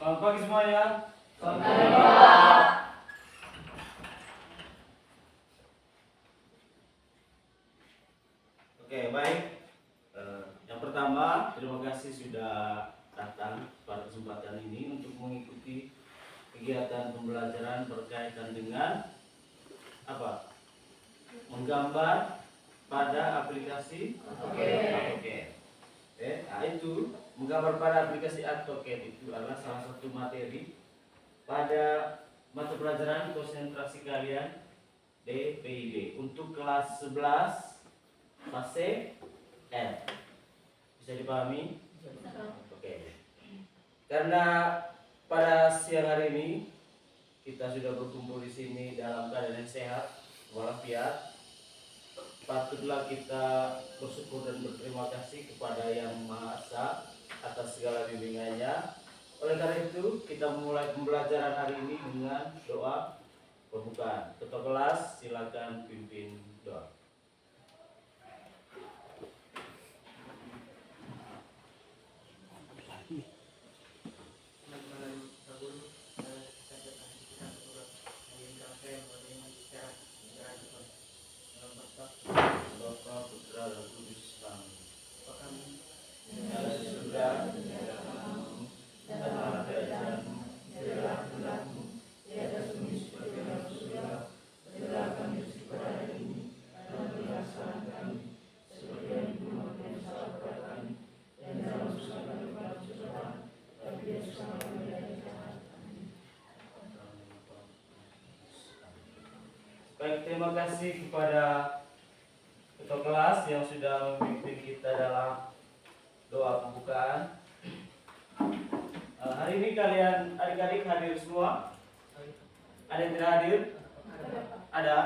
Selamat pagi semuanya. Selamat pagi, Pak. Oke, baik. Yang pertama, terima kasih sudah datang pada kesempatan ini untuk mengikuti kegiatan pembelajaran berkaitan dengan apa? Menggambar pada aplikasi AutoCAD. Nah itu menggambar pada aplikasi AutoCAD itu adalah salah satu materi pada mata pelajaran konsentrasi kalian DPID untuk kelas 11 fase N. Bisa dipahami? Oke. Karena pada siang hari ini kita sudah berkumpul di sini dalam keadaan yang sehat walafiat, patutlah kita bersyukur dan berterima kasih kepada Yang Maha Esa atas segala bimbingannya. Oleh karena itu, kita memulai pembelajaran hari ini dengan doa pembukaan. Ketua kelas, silakan pimpin doa. Bapa, Putra, dan Kudus. Amin. Yang di surga, dimuliakan namamu, datanglah kerajaanmu, jadilah kehendakmu di atas bumi seperti di surga. Berilah kami rezeki pada hari ini, dan ampunilah kesalahan kami, seperti yang dulu kami salah kepada kami, dan jangan masukkan kami pada pencobaan, tapi bebaskanlah kami dari jahat. Amin. Baik, terima kasih kepada ketua kelas yang sudah memimpin kita dalam doa pembukaan. Hari ini kalian adik-adik hadir semua? Ada yang tidak hadir? Ada?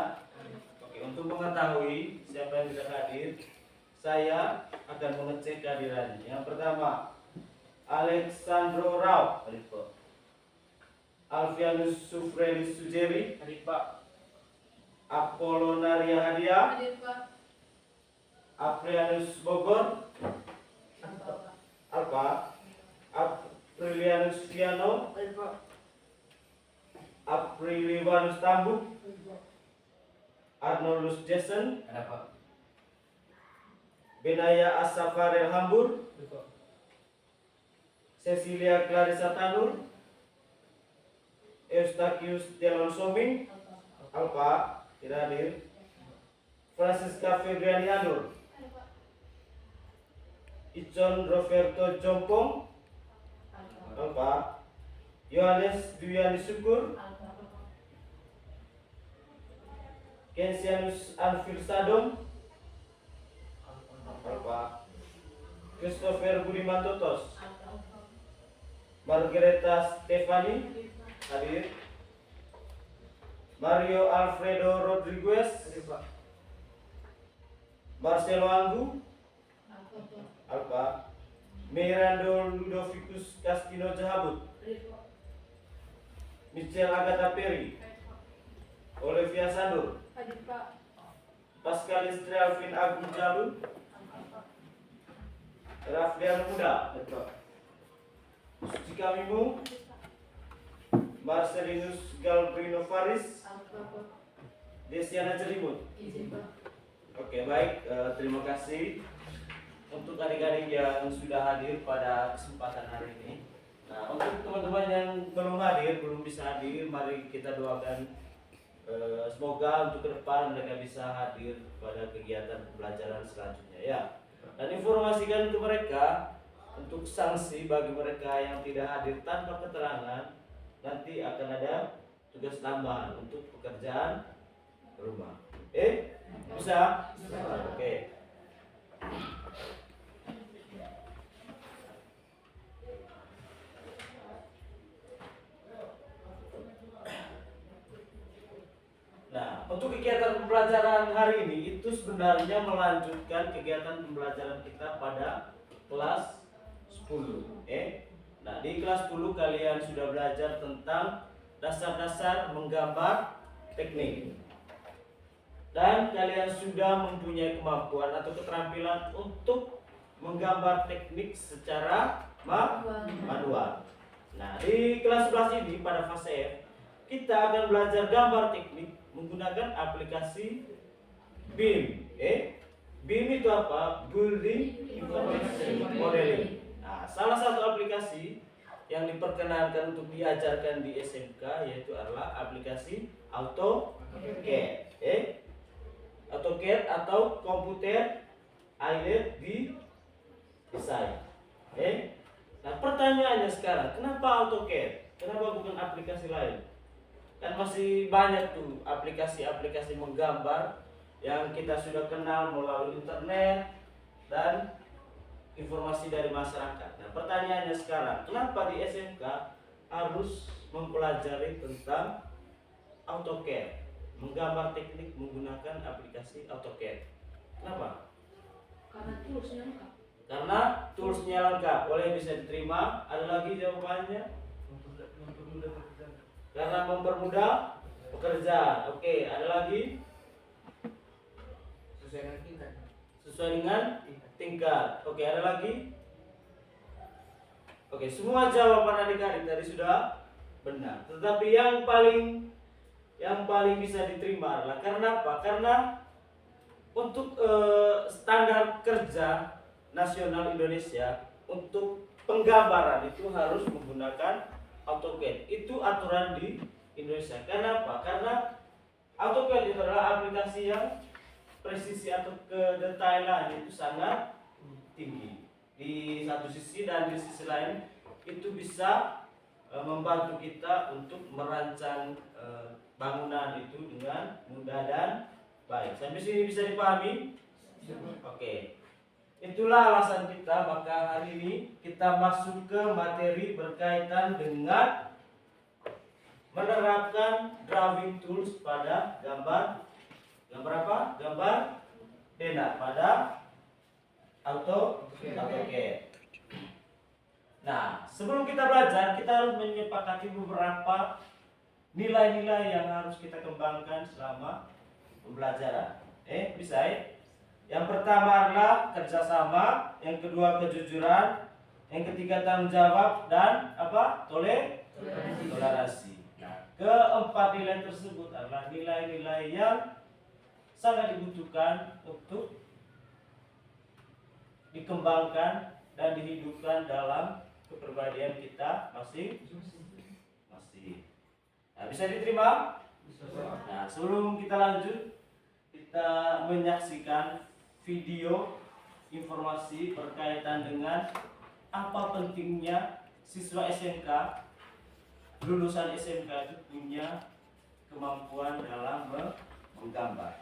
Oke, untuk mengetahui siapa yang tidak hadir, saya akan mengecek kehadirannya. Yang pertama, Alexandro Rao, hadir Pak. Alfianus Sufrelis Sujeri, hadir Pak. Apolonaria Hadia, Hadir, Pak. Aprianus Bogor, Alpa. Aprilianus Fiano, Aprilianus Tambuk, Arnoldus Jason, Benaya Asafarel Hambur, Cecilia Clarissa Tanur, Eustachius Delon Soming, Alpa, tidak hadir. Francisca Febriani Anur, Icon Roberto Jompong, Alpa. Yohanes Duyani Syukur, Kensianus Anfil Sadom, Alpa. Christopher Budiman Totos, Margareta Stefani, hadir. Mario Alfredo Rodriguez, Marcelo Anggu, Alpa. Mirando Ludovicus Castino Jahabut, Michelle Agatha Perry, Olivia Sandur, Hadir, Pak. Pascal Istri Alvin Agung Jalu, Raflian Muda, Sucika Mimu, Marcelinus Galbrino Faris, Desiana Jelimut. Izin, Pak. Oke, baik, terima kasih untuk adik-adik yang sudah hadir pada kesempatan hari ini. Nah, untuk teman-teman yang belum hadir, belum bisa hadir, mari kita doakan semoga untuk ke depan mereka bisa hadir pada kegiatan pembelajaran selanjutnya ya. Dan informasikan ke mereka untuk sanksi bagi mereka yang tidak hadir tanpa keterangan, nanti akan ada tugas tambahan untuk pekerjaan rumah. Bisa? Oke. Nah, untuk kegiatan pembelajaran hari ini itu sebenarnya melanjutkan kegiatan pembelajaran kita pada kelas 10. Nah, di kelas 10 kalian sudah belajar tentang dasar-dasar menggambar teknik. Dan kalian sudah mempunyai kemampuan atau keterampilan untuk menggambar teknik secara manual. Nah, di kelas 11 ini pada fase F kita akan belajar gambar teknik menggunakan aplikasi BIM. BIM itu apa? Building Information Modeling. Nah, salah satu aplikasi yang diperkenankan untuk diajarkan di SMK yaitu adalah aplikasi AutoCAD. AutoCAD atau Computer Aided Design. Nah, pertanyaannya sekarang, kenapa AutoCAD? Kenapa bukan aplikasi lain? Kan masih banyak tuh aplikasi-aplikasi menggambar yang kita sudah kenal melalui internet dan informasi dari masyarakat. Nah, pertanyaannya sekarang, kenapa di SMK harus mempelajari tentang AutoCAD, menggambar teknik menggunakan aplikasi AutoCAD? Kenapa? Karena toolsnya lengkap. Karena toolsnya lengkap, boleh bisa diterima. Ada lagi jawabannya? Karena mempermudah pekerjaan. Oke, ada lagi? Sesuai dengan tingkat. Oke, ada lagi? Oke, semua jawaban adik-adik tadi sudah benar. Tetapi yang paling bisa diterima adalah karena apa? Karena untuk standar kerja nasional Indonesia untuk penggambaran itu harus menggunakan AutoCAD. Itu aturan di Indonesia. Kenapa? Karena AutoCAD itu adalah aplikasi yang presisi atau kedetailan itu sangat tinggi di satu sisi, dan di sisi lain itu bisa membantu kita untuk merancang bangunan itu dengan mudah dan baik. Sampai sini bisa dipahami? Oke. Itulah alasan kita, maka hari ini kita masuk ke materi berkaitan dengan menerapkan drawing tools pada gambar apa? Gambar denah pada AutoCAD. Nah, sebelum kita belajar, kita harus menyepakati beberapa nilai-nilai yang harus kita kembangkan selama pembelajaran. Bisa ya? Yang pertama adalah kerjasama, yang kedua kejujuran, yang ketiga tanggung jawab, dan apa? Toleransi. Nah, keempat nilai tersebut adalah nilai-nilai yang sangat dibutuhkan untuk dikembangkan dan dihidupkan dalam kepribadian kita masing-masing. Nah, bisa diterima? Nah, sebelum kita lanjut, kita menyaksikan video informasi berkaitan dengan apa pentingnya siswa SMK, lulusan SMK itu punya kemampuan dalam menggambar.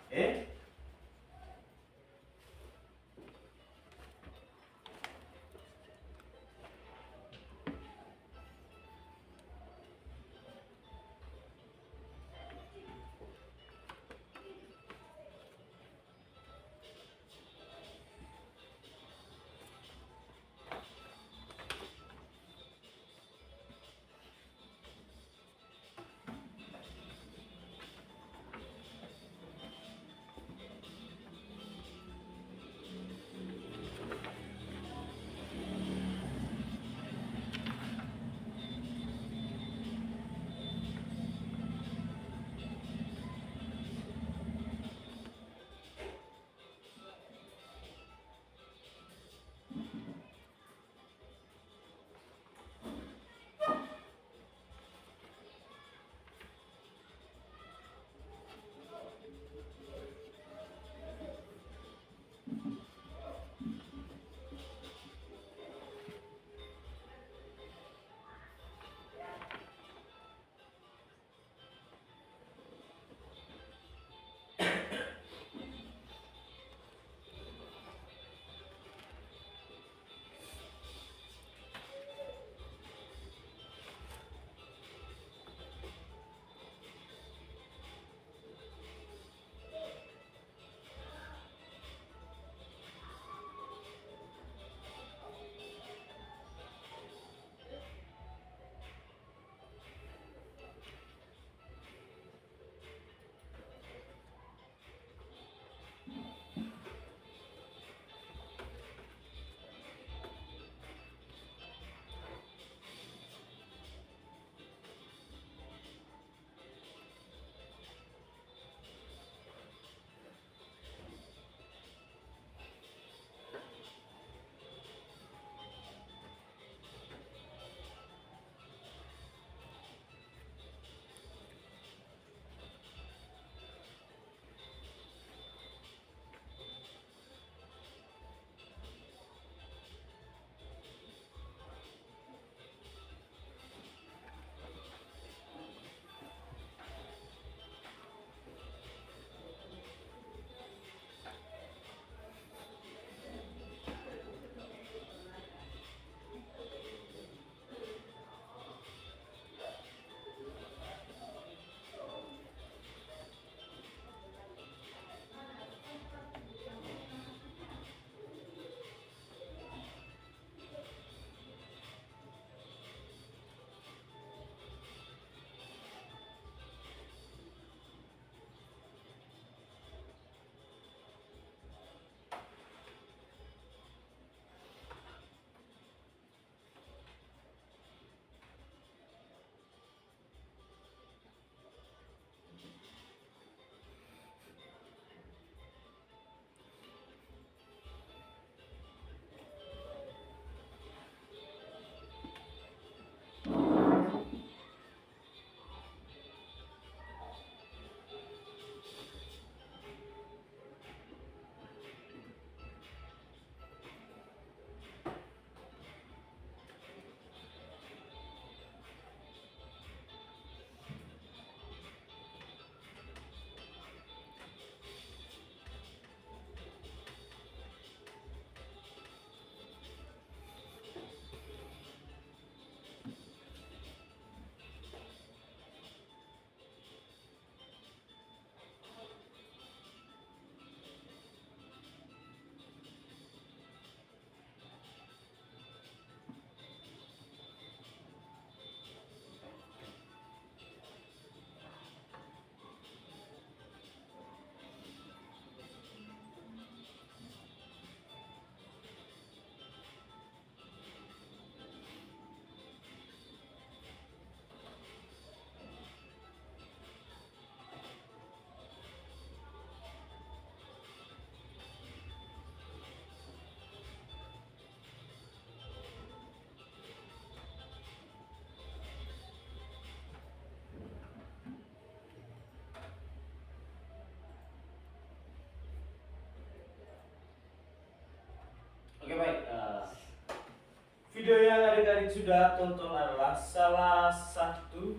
Video yang adik-adik sudah tonton adalah salah satu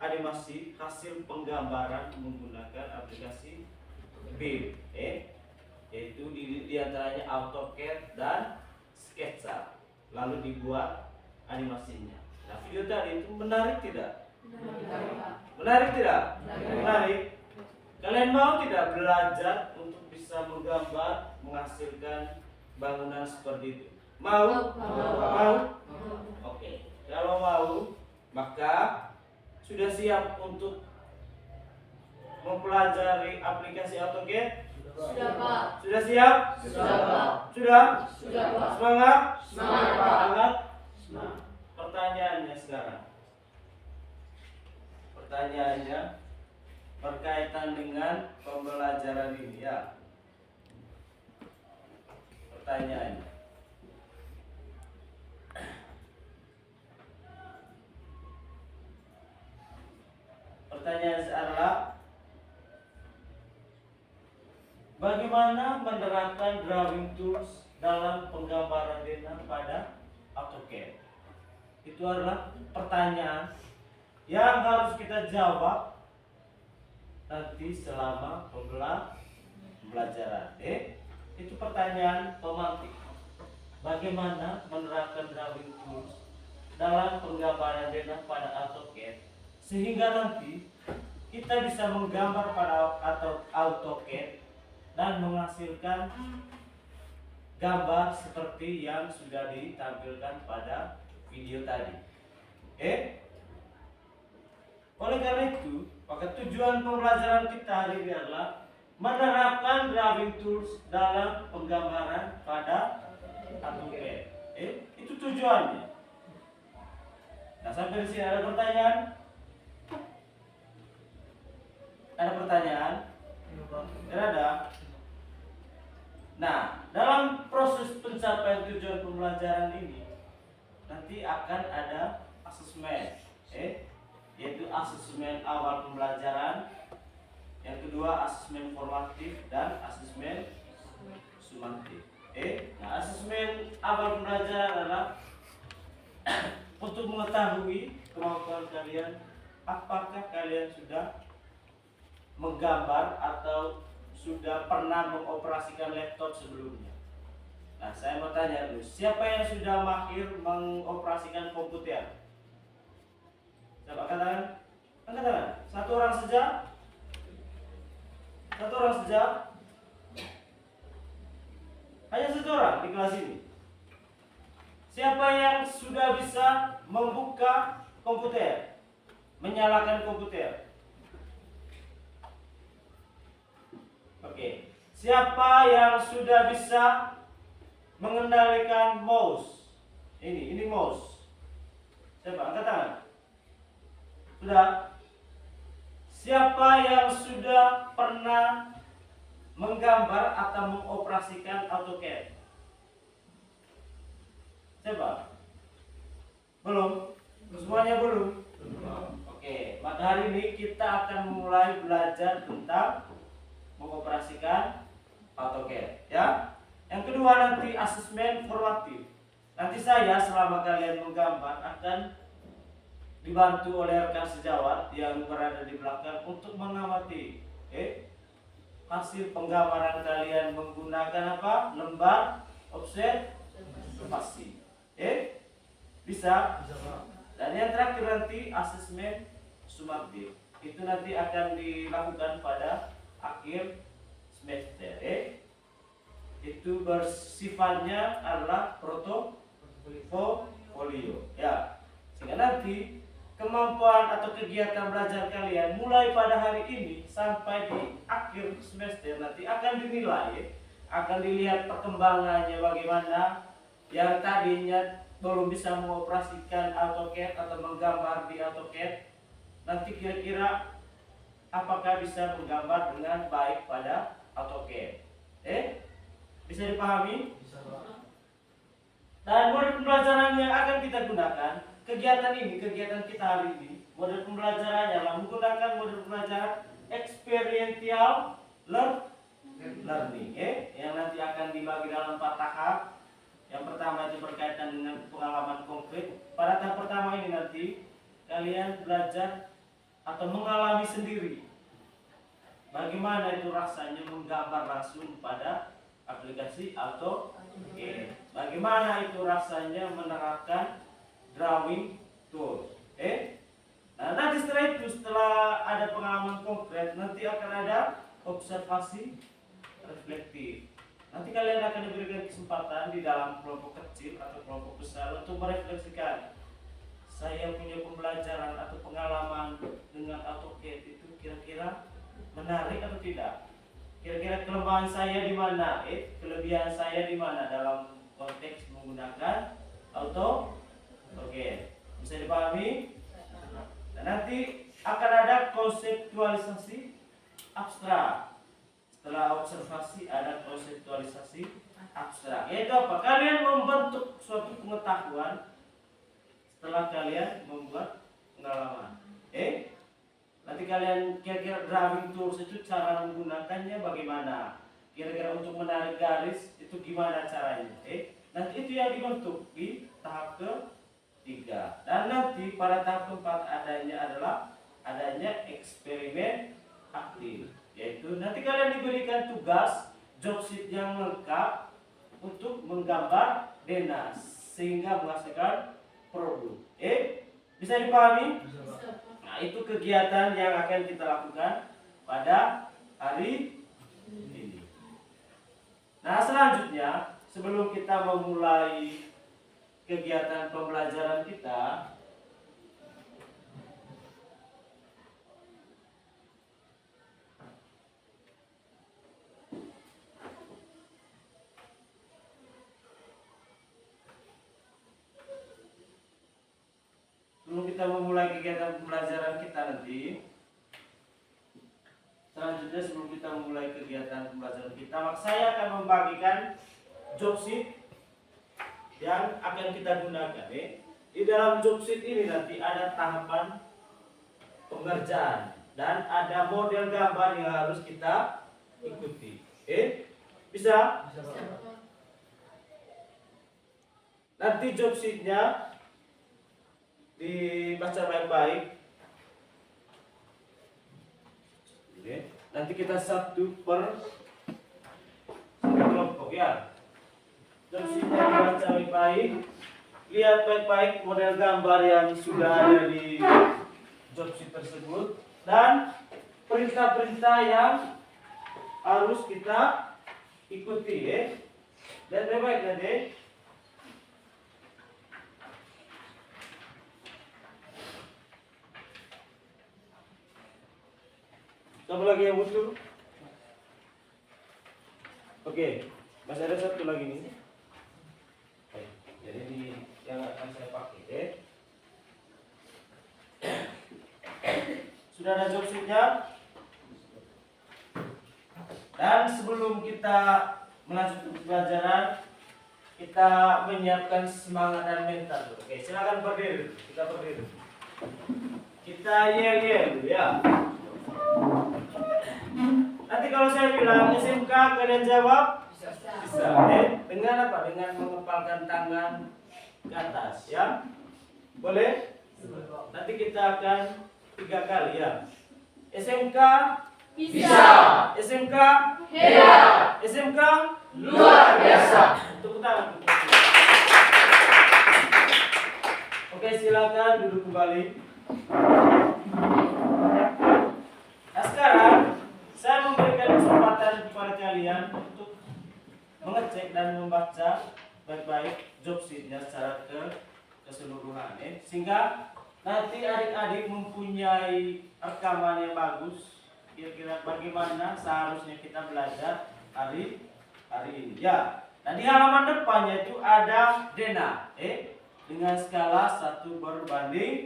animasi hasil penggambaran menggunakan aplikasi BIM, yaitu di antaranya AutoCAD dan Sketsa. Lalu dibuat animasinya. Nah, video tadi itu menarik tidak? Menarik tidak? Menarik. Kalian mau tidak belajar untuk bisa menggambar, menghasilkan bangunan seperti itu? Mau? Mau? Oke. Kalau mau, maka sudah siap untuk mempelajari aplikasi AutoCAD? Sudah, Pak. Sudah siap? Sudah, Pak. Sudah? Sudah, Pak. Semangat? Semangat, Pak. Semangat? Nah, pertanyaannya sekarang. Pertanyaannya berkaitan dengan pembelajaran ini ya. Pertanyaannya. Pertanyaan adalah bagaimana menerapkan drawing tools dalam penggambaran data pada AutoCAD? Itu adalah pertanyaan yang harus kita jawab nanti selama pembelajaran. Itu pertanyaan pemantik. Bagaimana menerapkan drawing tools dalam penggambaran data pada AutoCAD sehingga nanti kita bisa menggambar pada AutoCAD dan menghasilkan gambar seperti yang sudah ditampilkan pada video tadi. Oleh karena itu, maka tujuan pembelajaran kita hari ini adalah menerapkan drawing tools dalam penggambaran pada AutoCAD. Itu tujuannya. Nah, sampai di sini ada pertanyaan? Ada pertanyaan? Tidak ada. Nah, dalam proses pencapaian tujuan pembelajaran ini nanti akan ada asesmen, yaitu asesmen awal pembelajaran, yang kedua asesmen formatif dan asesmen sumatif. Nah, asesmen awal pembelajaran adalah untuk mengetahui kemampuan kalian, apakah kalian sudah menggambar atau sudah pernah mengoperasikan laptop sebelumnya. Nah, saya mau tanya dulu, siapa yang sudah mahir mengoperasikan komputer? Coba angkat tangan. Angkat tangan. Satu orang saja. Satu orang saja. Hanya satu orang di kelas ini. Siapa yang sudah bisa membuka komputer, menyalakan komputer? Oke. Siapa yang sudah bisa mengendalikan mouse? Ini mouse. Coba angkat tangan. Sudah. Siapa yang sudah pernah menggambar atau mengoperasikan AutoCAD? Coba. Belum? Semuanya belum? Oke, maka hari ini kita akan mulai belajar tentang mengoperasikan AutoCAD, ya. Yang kedua nanti asesmen formatif. Nanti saya selama kalian menggambar akan dibantu oleh rekan sejawat yang berada di belakang untuk mengamati hasil penggambaran kalian menggunakan apa? Lembar observasi. Bisa? Dan yang terakhir nanti asesmen sumatif. Itu nanti akan dilakukan pada akhir semester. Itu bersifatnya adalah portofolio, ya. Sehingga nanti kemampuan atau kegiatan belajar kalian mulai pada hari ini sampai di akhir semester nanti akan dinilai, akan dilihat perkembangannya bagaimana. Yang tadinya belum bisa mengoperasikan AutoCAD atau menggambar di AutoCAD, nanti kira-kira apakah bisa menggambar dengan baik pada AutoCAD? Bisa dipahami? Bisa, Pak. Dan model pembelajaran yang akan kita gunakan, kegiatan kita hari ini, model pembelajarannya adalah menggunakan model pembelajaran experiential learning, yang nanti akan dibagi dalam 4 tahap. Yang pertama itu berkaitan dengan pengalaman konkret. Pada tahap pertama ini nanti kalian belajar atau mengalami sendiri bagaimana itu rasanya menggambar langsung pada aplikasi AutoCAD. Bagaimana itu rasanya menerapkan drawing tool. Nah, nanti setelah itu, setelah ada pengalaman konkret, nanti akan ada observasi reflektif. Nanti kalian akan diberikan kesempatan di dalam kelompok kecil atau kelompok besar untuk merefleksikan, saya punya pembelajaran atau pengalaman dengan AutoCAD itu kira-kira menarik atau tidak? Kira-kira kelemahan saya di mana? Kelebihan saya di mana dalam konteks menggunakan AutoCAD? Bisa dipahami? Dan nanti akan ada konseptualisasi abstrak. Setelah observasi ada konseptualisasi abstrak. Yaitu apa? Kalian membentuk suatu pengetahuan setelah kalian membuat pengalaman. Nanti kalian kira-kira drawing tools itu cara menggunakannya bagaimana? Kira-kira untuk menarik garis itu gimana caranya? Nanti itu yang dibentuk di tahap ketiga. Dan nanti pada tahap keempat adanya eksperimen aktif. Yaitu nanti kalian diberikan tugas job sheet yang lengkap untuk menggambar denah sehingga menghasilkan produk. Bisa dipahami? Nah, itu kegiatan yang akan kita lakukan pada hari ini. Nah, selanjutnya sebelum kita memulai kegiatan pembelajaran kita, sebelum kita memulai kegiatan pembelajaran kita, maka saya akan membagikan job sheet yang akan kita gunakan. Di dalam job sheet ini nanti ada tahapan pengerjaan dan ada model gambar yang harus kita ikuti. Bisa? Nanti job sheetnya dibaca baik-baik. Nanti kita satu per kelompok ya. Job sheetnya dibaca baik-baik. Lihat baik-baik model gambar yang sudah ada di job sheet tersebut dan perintah-perintah yang harus kita ikuti. Lihat baik-baik nanti. Siapa lagi yang butuh? Oke, masih ada satu lagi nih. Jadi ini yang akan saya pakai. Sudah ada job sheet-nya. Dan sebelum kita melanjutkan pelajaran, kita menyiapkan semangat dan mental. Oke, silakan berdiri. Kita berdiri. Kita yel-yel dulu ya. Nanti kalau saya bilang SMK, kalian jawab bisa. Dengan apa? Dengan mengepalkan tangan ke atas ya. Boleh? Nanti kita akan 3 kali ya. SMK Bisa. SMK Hebat. SMK Luar biasa. Tepuk tangan. Oke, silakan duduk kembali. Nah, sekarang saya memberikan kesempatan kepada kalian untuk mengecek dan membaca baik-baik job sheet-nya secara keseluruhan, sehingga nanti adik-adik mempunyai rekaman yang bagus. Kira-kira bagaimana seharusnya kita belajar hari ini ya. Nah, di halaman depannya itu ada denah dengan skala 1:100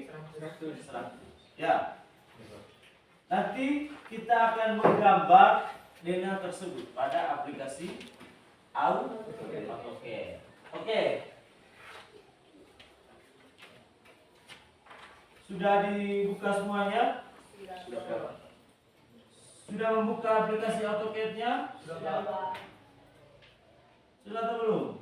ya. Nanti kita akan menggambar denah tersebut pada aplikasi AutoCAD. Oke. Sudah dibuka semuanya? Sudah membuka aplikasi AutoCAD-nya? Sudah atau belum?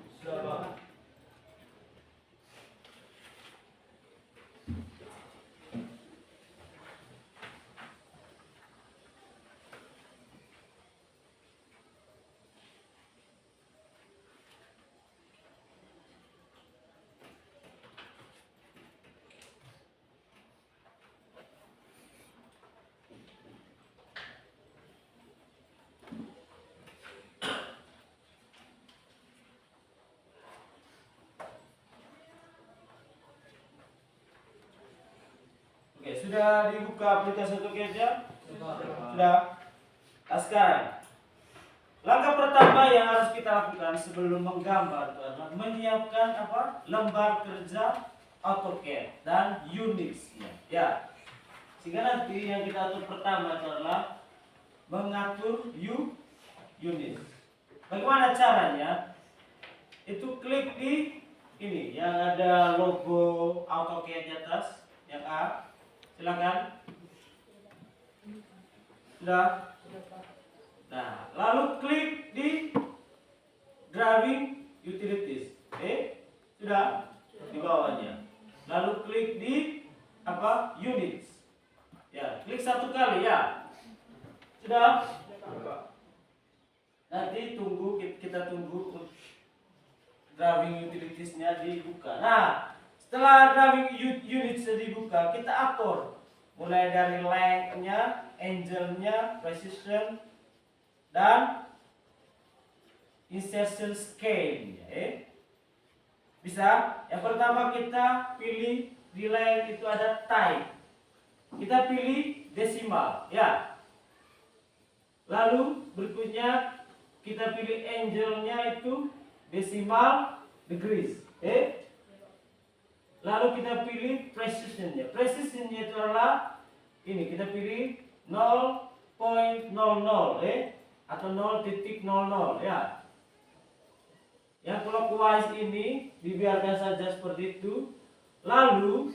Oke, sudah dibuka aplikasi AutoCAD-nya? Sudah. Nah, sekarang langkah pertama yang harus kita lakukan sebelum menggambar itu adalah menyiapkan apa? Lembar kerja AutoCAD dan unitsnya. Ya. Sehingga nanti yang kita atur pertama adalah mengatur unit. Bagaimana caranya? Itu klik di ini yang ada logo AutoCAD di atas, yang A. Silakan. Sudah. Nah, lalu klik di drawing utilities. Sudah di bawahnya. Lalu klik di apa? Units. Ya, klik satu kali ya. Sudah. Nanti kita tunggu drawing utilitiesnya dibuka. Nah, setelah drawing unitsnya dibuka, kita atur mulai dari length-nya, angle-nya, precision, dan insertion scale-nya. Bisa? Yang pertama kita pilih di length itu ada type. Kita pilih desimal, ya. Lalu berikutnya kita pilih angle-nya itu desimal degrees. Lalu kita pilih precision-nya. Precision-nya itu adalah ini, kita pilih 0.00 atau 0.00 ya. Yang clockwise ini dibiarkan saja seperti itu. Lalu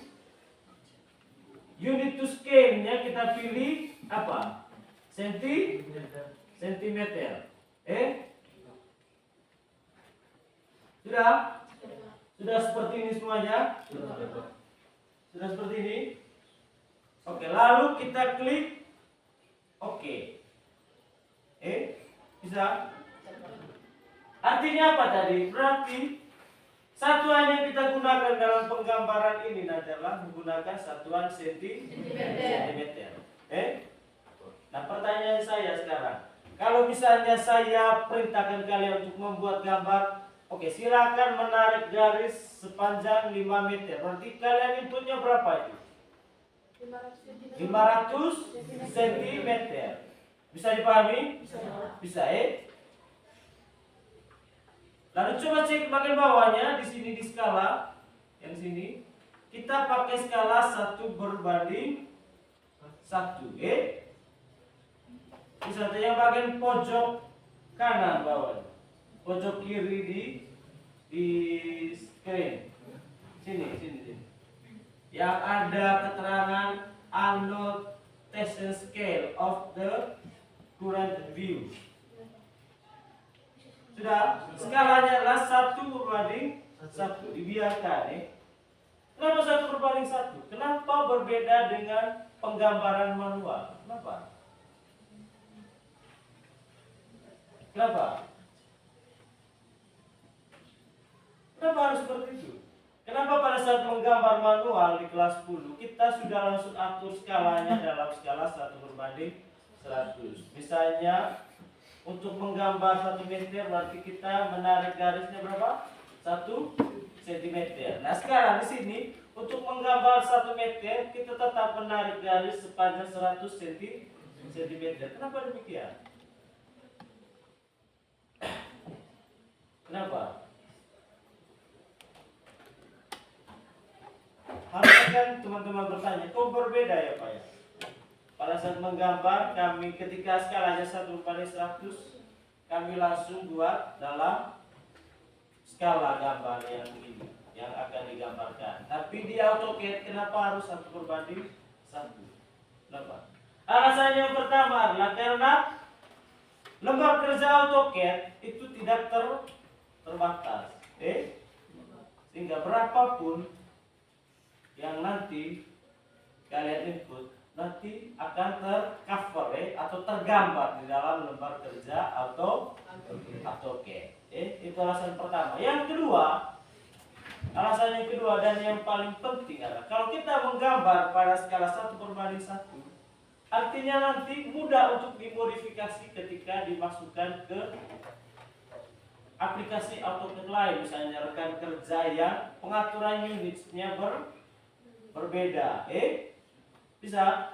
unit to scale-nya kita pilih apa? Sentimeter. Sudah? Sudah seperti ini semuanya? Sudah seperti ini? Oke, lalu kita klik oke. Bisa? Artinya apa tadi? Berarti satuan yang kita gunakan dalam penggambaran ini adalah menggunakan satuan sentimeter. Nah, pertanyaan saya sekarang, kalau misalnya saya perintahkan kalian untuk membuat gambar, oke, silakan menarik garis sepanjang 5 meter. Berarti kalian inputnya berapa itu? 500 cm. Bisa dipahami? Bisa, Lalu coba cek bagian bawahnya, di sini di skala yang sini kita pakai skala 1:1. Misalnya yang bagian pojok kanan bawah, pojok kiri di screen. Sini. Yang ada keterangan annotation scale of the current view. Sudah, skalanya adalah 1:1. Dibiarkan. Kenapa 1:1? Kenapa berbeda dengan penggambaran manual? Kenapa? Kenapa harus seperti itu? Kenapa pada saat menggambar manual di kelas 10 kita sudah langsung atur skalanya dalam skala 1:100? Misalnya untuk menggambar 1 meter berarti kita menarik garisnya berapa? 1 cm. Nah, sekarang di sini untuk menggambar 1 meter kita tetap menarik garis sepanjang 100 cm. Kenapa demikian? Kenapa? Harusnya kan teman-teman bertanya, kok berbeda ya Pak ya? Pada saat menggambar kami ketika skalanya 1:100 kami langsung buat dalam skala gambar yang ini yang akan digambarkan. Tapi di AutoCAD kenapa harus 1:1? Kenapa? Alasannya yang pertama adalah karena lembar kerja AutoCAD itu tidak terbatas. Sehingga berapapun yang nanti kalian input nanti akan tercover atau tergambar di dalam lembar kerja AutoCAD. Itu alasan pertama. Alasan yang kedua dan yang paling penting adalah kalau kita menggambar pada skala 1:1, artinya nanti mudah untuk dimodifikasi ketika dimasukkan ke aplikasi AutoCAD lain, misalnya rekan kerja yang pengaturan unitnya berbeda. Bisa?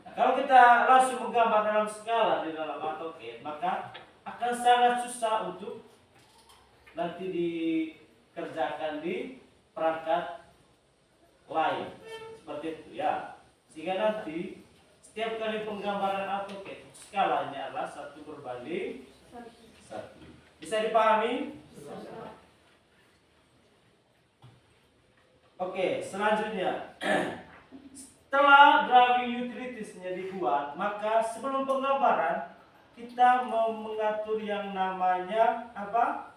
Nah, kalau kita langsung menggambar dalam skala di dalam AutoCAD, maka akan sangat susah untuk nanti dikerjakan di perangkat lain seperti itu ya. Sehingga nanti setiap kali penggambaran AutoCAD skalanya adalah 1/1. Bisa dipahami? Oke, selanjutnya setelah drawing utilitiesnya dibuat, maka sebelum penggambaran kita mau mengatur yang namanya apa?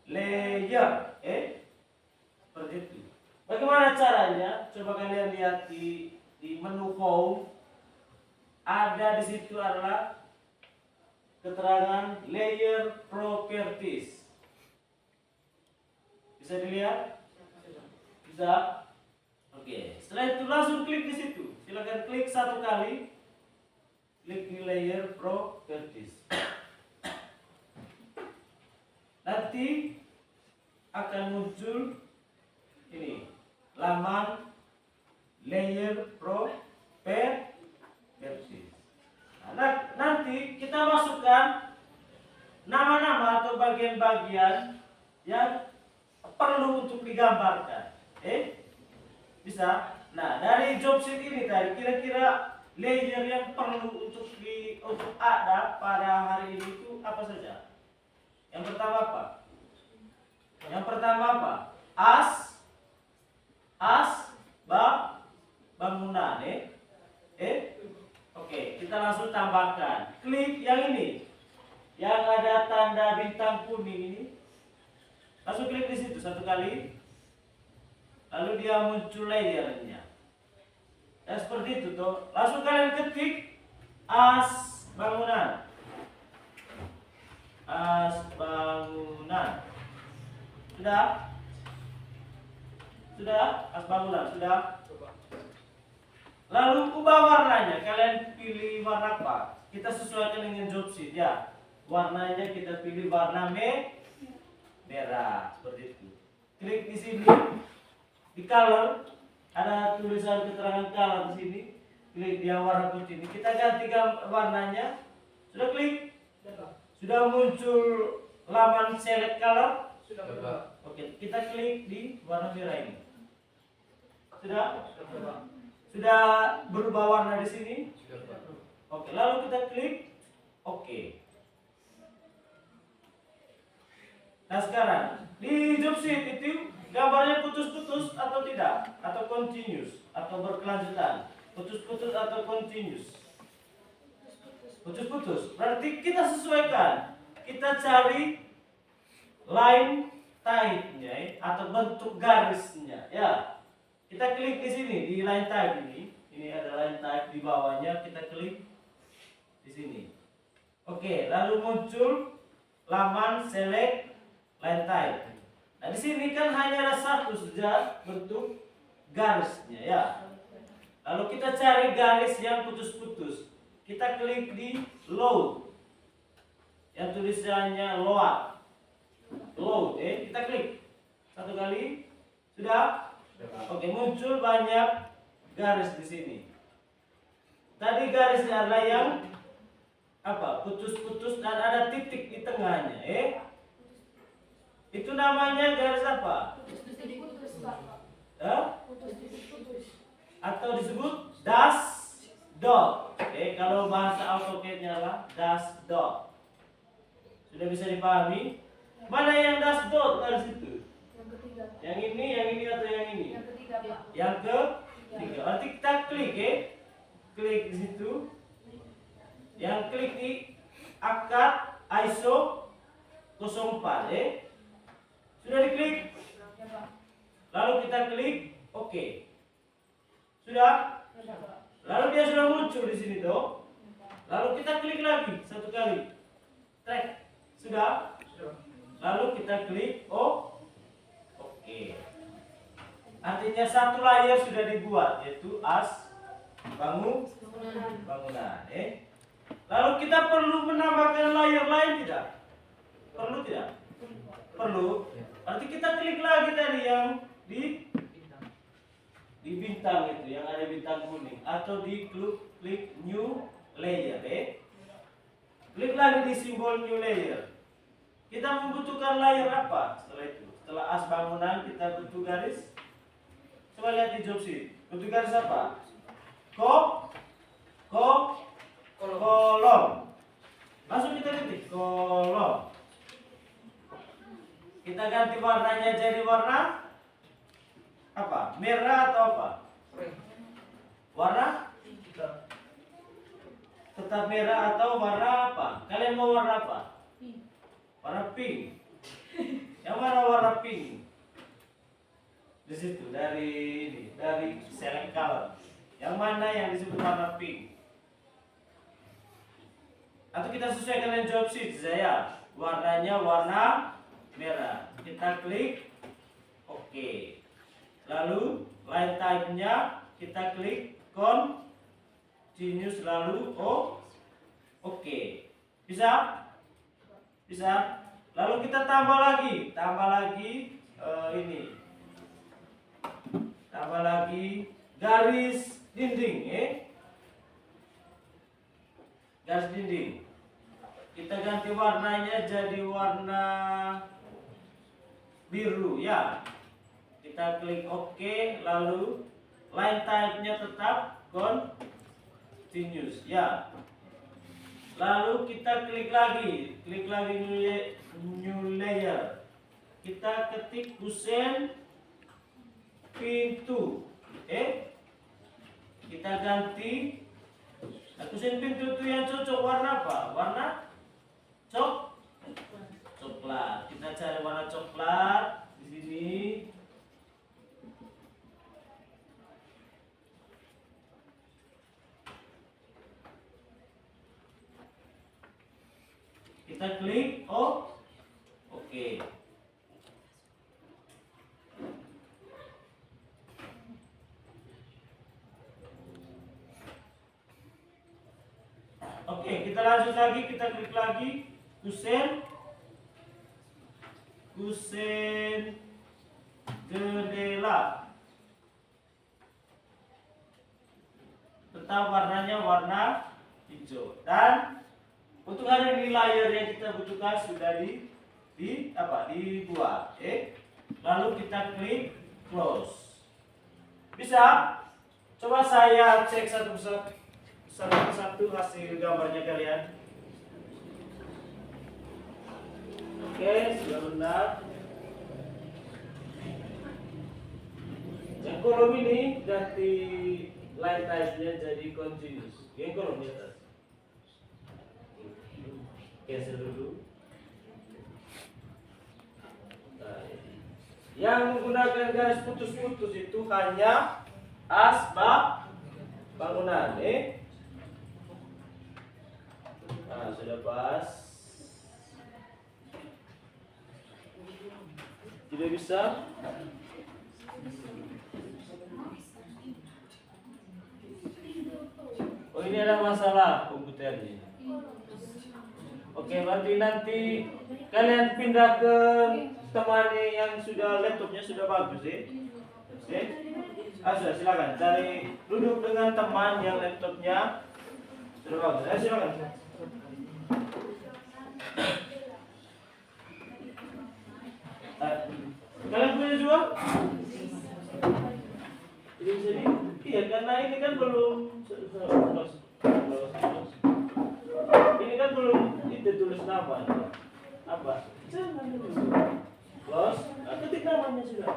Layer, seperti itu. Bagaimana caranya? Coba kalian lihat di menu home, ada di situ adalah keterangan layer properties. Bisa dilihat? Bisa? Oke. Setelah itu langsung klik di situ. Silakan klik satu kali. Klik di layer properties. Nanti akan muncul ini laman layer properties. Nah, nanti kita masukkan nama-nama atau bagian-bagian yang perlu untuk digambarkan. Bisa? Nah, dari job sheet ini tadi kira-kira layer yang perlu untuk ada pada hari ini itu apa saja? Yang pertama apa? Yang pertama apa? Bangunan, Oke, kita langsung tambahkan. Klik yang ini, yang ada tanda bintang kuning ini. Langsung klik di situ satu kali. Lalu dia muncul layernya. Dan seperti itu tuh. Langsung kalian ketik bangunan. Bangunan. Sudah? Sudah? Bangunan, sudah? Lalu ubah warnanya. Kalian pilih warna apa? Kita sesuaikan dengan job sheet ya. Warnanya kita pilih warna merah, seperti itu. Klik di sini. Di color ada tulisan keterangan color di sini. Klik dia warna putih ini. Kita ganti warnanya. Sudah klik? Sudah muncul laman select color? Sudah. Oke, kita klik di warna merah ini. Sudah? Sudah berubah warna di sini? Oke, lalu kita klik oke. Nah, sekarang di job sheet itu gambarnya putus-putus atau tidak? Atau continuous? Atau berkelanjutan? Putus-putus atau continuous? Putus-putus. Berarti kita sesuaikan. Kita cari line type-nya atau bentuk garisnya ya. Kita klik di sini di line type ini. Ini ada line type di bawahnya, kita klik di sini. Oke, lalu muncul laman select line type. Nah, di sini kan hanya ada satu saja bentuk garisnya ya. Lalu kita cari garis yang putus-putus. Kita klik di load. Yang tulisannya load. Kita klik satu kali. Sudah? Oke, muncul banyak garis di sini. Tadi garisnya adalah yang apa? Putus-putus dan ada titik di tengahnya, Itu namanya garis apa? Atau disebut dash dot. Kalau bahasa AutoCAD-nya adalah dash dot. Sudah bisa dipahami? Mana yang dash dot garis itu? Yang ini atau yang ini? Yang ketiga, Pak. Yang ketiga. Berarti kita klik klik di situ. Yang klik di akad ISO 04, Sudah diklik? Ya, Pak. Lalu kita klik oke. Sudah? Ya, Pak. Lalu dia sudah muncul di sini tuh. Lalu kita klik lagi satu kali. Track. Sudah? Lalu kita klik oke. Artinya satu layer sudah dibuat, yaitu bangunan. Lalu kita perlu menambahkan layer lain tidak? Perlu tidak? Perlu. Berarti kita klik lagi tadi yang di di bintang itu yang ada bintang kuning, atau di klik new layer. Klik lagi di simbol new layer. Kita membutuhkan layer apa setelah itu? Setelah as bangunan kita butuh garis. Coba lihat di job sheet. Butuh garis apa? Kolom. Langsung kita ketik kolom. Kita ganti warnanya jadi warna apa? Merah atau apa? Warna? Tetap merah atau warna apa? Kalian mau warna apa? Warna pink. Yang mana warna pink? Di situ dari select color. Yang mana yang disebut warna pink? Atau kita sesuaikan dengan job sheet saya. Warnanya warna merah. Kita klik OK. Lalu line type-nya kita klik continuous lalu OK. Bisa? Bisa? Lalu kita tambah lagi ini. Tambah lagi garis dinding, garis dinding. Kita ganti warnanya jadi warna biru ya. Kita klik OK, lalu line type-nya tetap continuous ya. Lalu kita klik lagi new layer. Kita ketik kusen pintu. Kita ganti kusen pintu itu yang cocok warna apa? Warna coklat. Kita cari warna coklat di sini. Kita klik OK. Oke, kita lanjut lagi, kita klik lagi kusen jendela. Tetap warnanya warna hijau. Dan untuk hari ini layer yang kita butuhkan sudah dibuat. Lalu kita klik close. Bisa? Coba saya cek satu persatu hasil gambarnya kalian. Oke, sudah benar. Yang kolom ini ganti line type-nya jadi continuous. Yang kolom di atas. Cancel dulu. Yang menggunakan garis putus-putus itu hanya asbak bangunan. Nah, sudah pas. Tidak bisa. Oh, ini ada masalah komputernya. Oke, berarti nanti kalian pindah ke teman yang sudah laptopnya sudah bagus sudah, silakan cari duduk dengan teman yang laptopnya sudah bagus. Silakan. Kalian punya juga? Jadi, iya karena ini kan belum ini kan belum itu tulis nama apa? Jangan dulu. Los, ketik namanya sudah.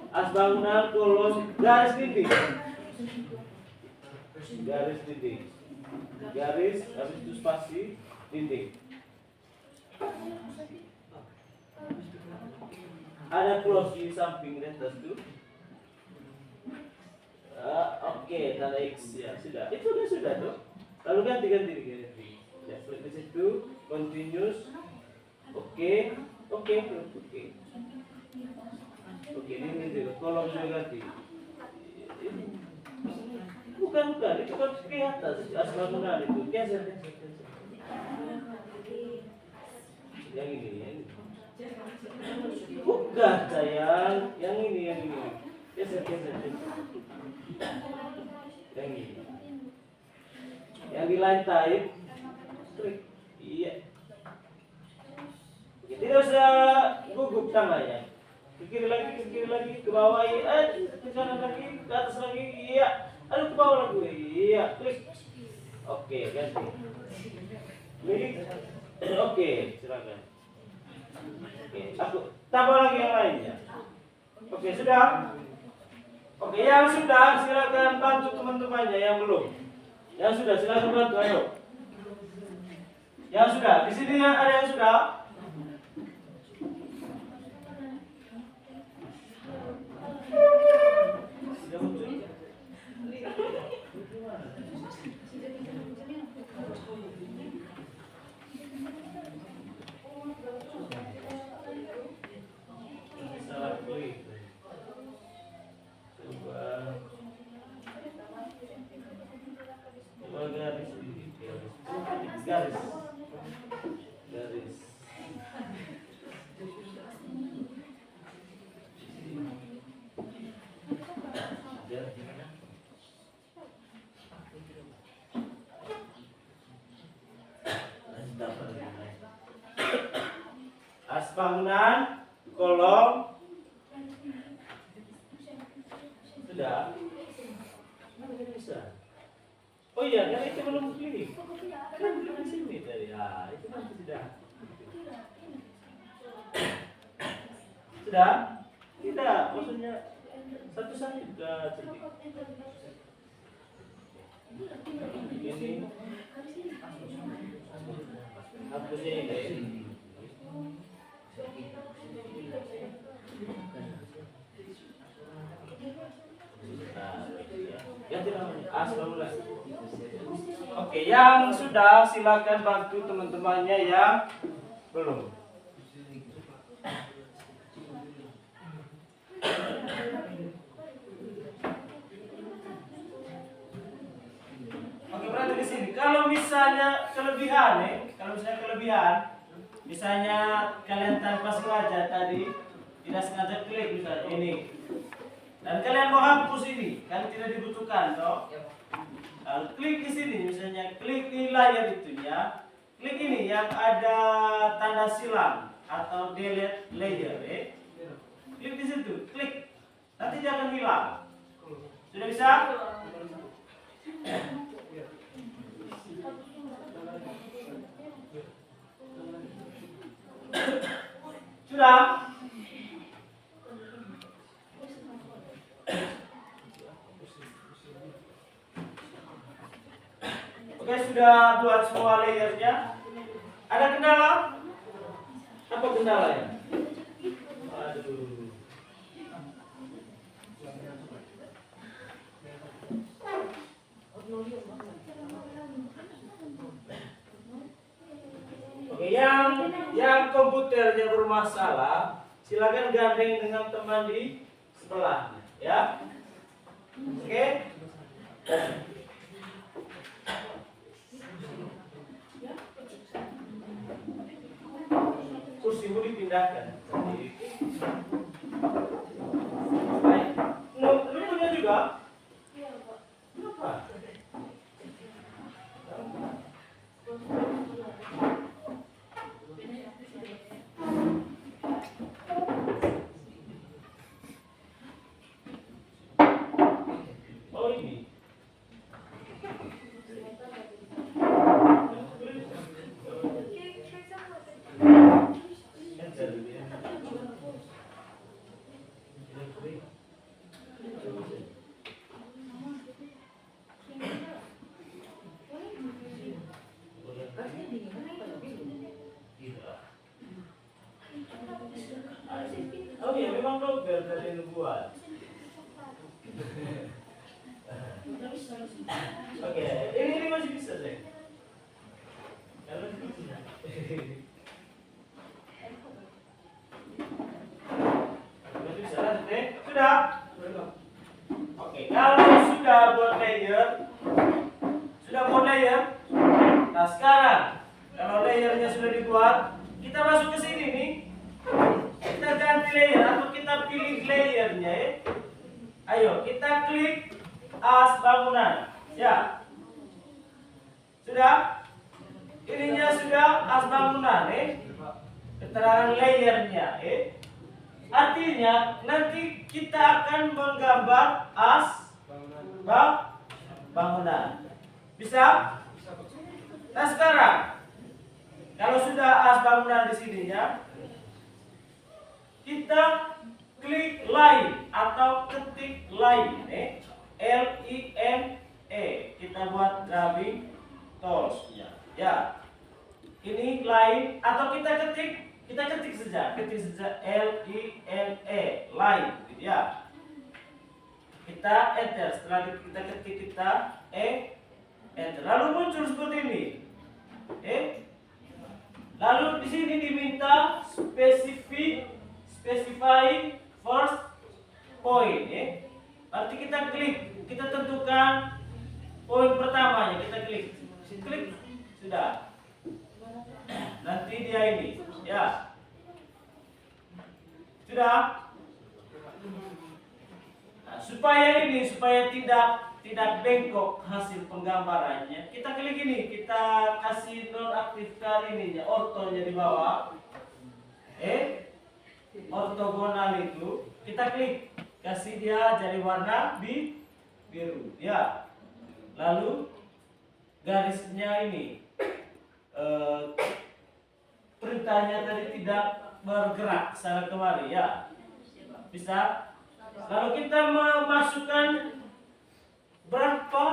As bangunan kolom garis titik. Garis titik. Garis habis itu spasi titik. Ada close di samping atas itu. Oke, tanda X ya sudah. Itu sudah tuh. Lalu ganti. Ya, klik di situ, continuous. Oke. Oke, ini juga kolom juga ganti. Bukan, itu kan ke atas. As bangunan itu. Cancel. Yang ini. Bukan sayang, yang ini. Geser. Yang ini. Yang di line type. Klik. Iya. Oke, tidak usah gugup tangannya. Ke kiri lagi, ke bawah, iya. Ke kanan lagi, ke atas lagi, iya. Aduh, ke bawah lagi, iya. Klik. Oke, ganti. Klik. Oke, silakan. Oke, aku tambah lagi yang lainnya. Oke, sudah. Oke, yang sudah silakan bantu teman-temannya yang belum. Yang sudah silakan bantu, ayo. Yang sudah, di sini ada yang sudah. Salah klik. Coba garis. As bangunan, kolom, sudah. Bisa. Oh iya, kan itu belum klik. Kan belum di sini tadi. Ah, itu kan sudah. Sudah? Tidak, maksudnya satu-satu sudah cantik. Ini hapusnya ini. Oke, yang sudah silakan bantu teman-temannya yang belum. Oke, berarti di sini. Kalau misalnya kelebihan, misalnya kalian tanpa sengaja tadi tidak sengaja klik misalnya ini, dan kalian mau hapus ini, kan tidak dibutuhkan, toh? Lalu klik di sini, misalnya klik di layar itunya, klik ini yang ada tanda silang atau delete layer, klik di situ, klik, nanti dia akan hilang. Sudah bisa? Sudah? Oke, sudah buat semua layernya. Ada kendala? Apa kendalanya? Aduh. Oke, yang komputernya bermasalah, silakan gandeng dengan teman di sebelahnya, ya. Oke. Kursimu dipindahkan. Baik. Lu punya juga? Kenapa? Oh ini. Oh iya, memang dokter dari yang buat. Oke, ini masih bisa deh. Kalau masih bisa lanjut deh. Sudah? Oke, kalau sudah buat layer, nah sekarang kalau layernya sudah dibuat, kita masuk ke sini nih. kita ganti layer atau kita pilih layernya ya. Ayo kita klik as bangunan. Ya. Sudah? Ininya sudah as bangunan keterangan layernya artinya nanti kita akan menggambar as bangunan. Bisa? Nah sekarang kalau sudah as bangunan di sininya, kita klik line atau ketik line LINE. Kita buat grabbing tools ya. Ini line atau kita ketik saja LINE line gitu ya. Kita enter, setelah kita ketik kita enter. Lalu muncul seperti ini. Lalu di sini diminta specify first point Berarti kita klik, kita tentukan poin pertamanya, kita klik. Sudah. Nanti dia ini, ya. Sudah. Nah, supaya tidak bengkok hasil penggambarannya, kita klik ini, kita kasih nonaktifkan ininya, ortonya di bawah. Ortogonal itu kita klik, kasih dia jadi warna biru, ya. Lalu garisnya ini perintahnya tadi tidak bergerak sana kemari, ya. Bisa. Lalu kita memasukkan berapa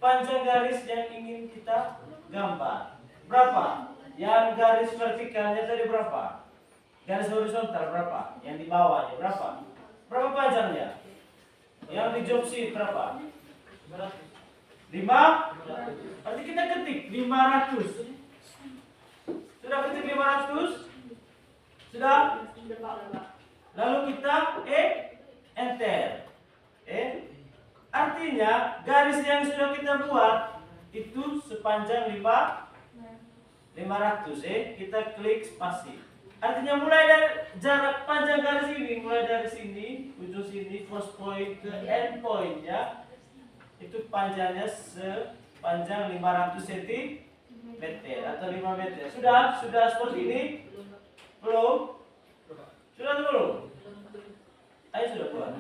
panjang garis yang ingin kita gambar. Berapa? Yang garis vertikalnya tadi berapa? Garis horizontal berapa? Yang di bawahnya berapa? Berapa panjangnya? Yang di job sheet berapa? 5? Berarti kita ketik 500. Sudah ketik 500? Sudah? Lalu kita enter. Artinya garis yang sudah kita buat itu sepanjang 500 kita klik spasi. Artinya mulai dari jarak panjang garis ini, mulai dari sini, ujung sini, first point ke end pointnya, itu panjangnya sepanjang 500 cm atau 5 meter. Sudah seperti ini? Belum? Sudah atau belum? Ayo sudah buat.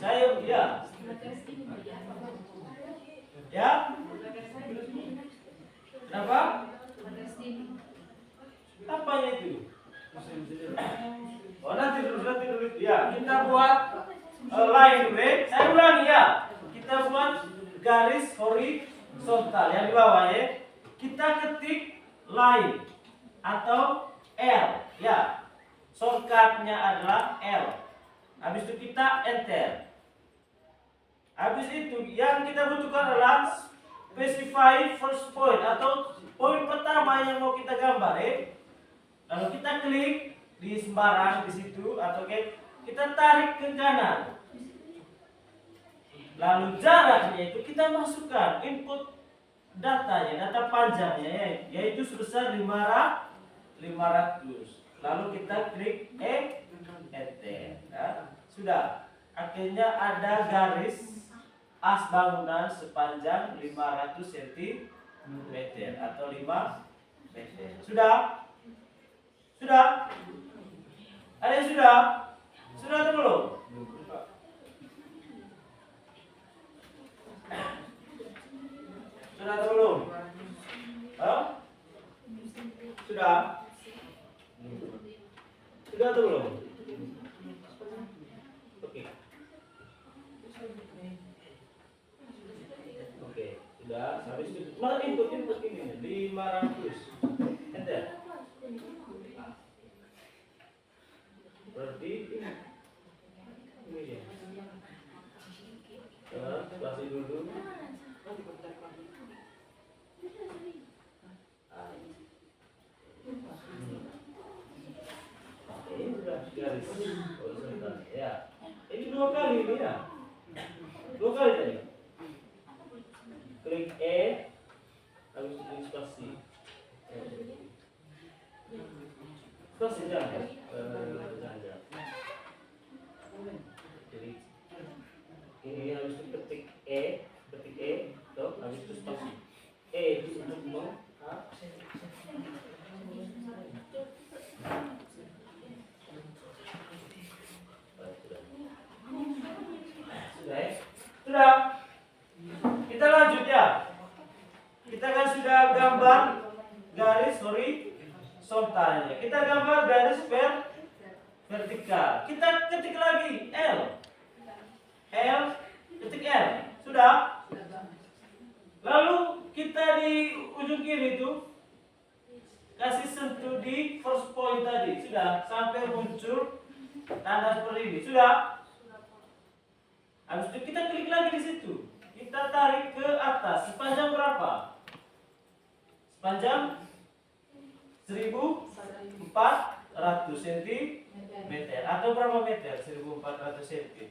Saya ya. Ya? Kenapa? Apanya itu? Oh nanti dulu ya. Kita buat line dulu. Saya ulangi ya. Kita buat garis horizontal yang di bawah ya. Kita ketik line atau L ya. Shortcutnya adalah L. Habis itu kita enter. Habis itu yang kita butuhkan adalah specify first point atau poin pertama yang mau kita gambar Lalu kita klik di sembarang di situ atau kita tarik ke kanan. Lalu jaraknya itu kita masukkan input datanya, data panjangnya yaitu sebesar 500. Lalu kita klik enter. Nah, sudah. Akhirnya ada garis as bangunan sepanjang 500 cm atau 5 meter. Sudah? Sudah? Ada yang sudah? Sudah atau belum? Sudah atau belum? Sudah? Sudah atau belum? Oke, sudah. Habis itu malah input ini 500. Enter. Berarti ini ya. Spasi dulu. Ini sudah garis horizontal ya. Ini 2 kali ini ya. 2 kali tadi. Klik habis itu spasi. Spasi jangan. sudah? Habis itu kita klik lagi di situ. Kita tarik ke atas. Sepanjang berapa? Sepanjang 1400 cm atau berapa meter? 1400 cm.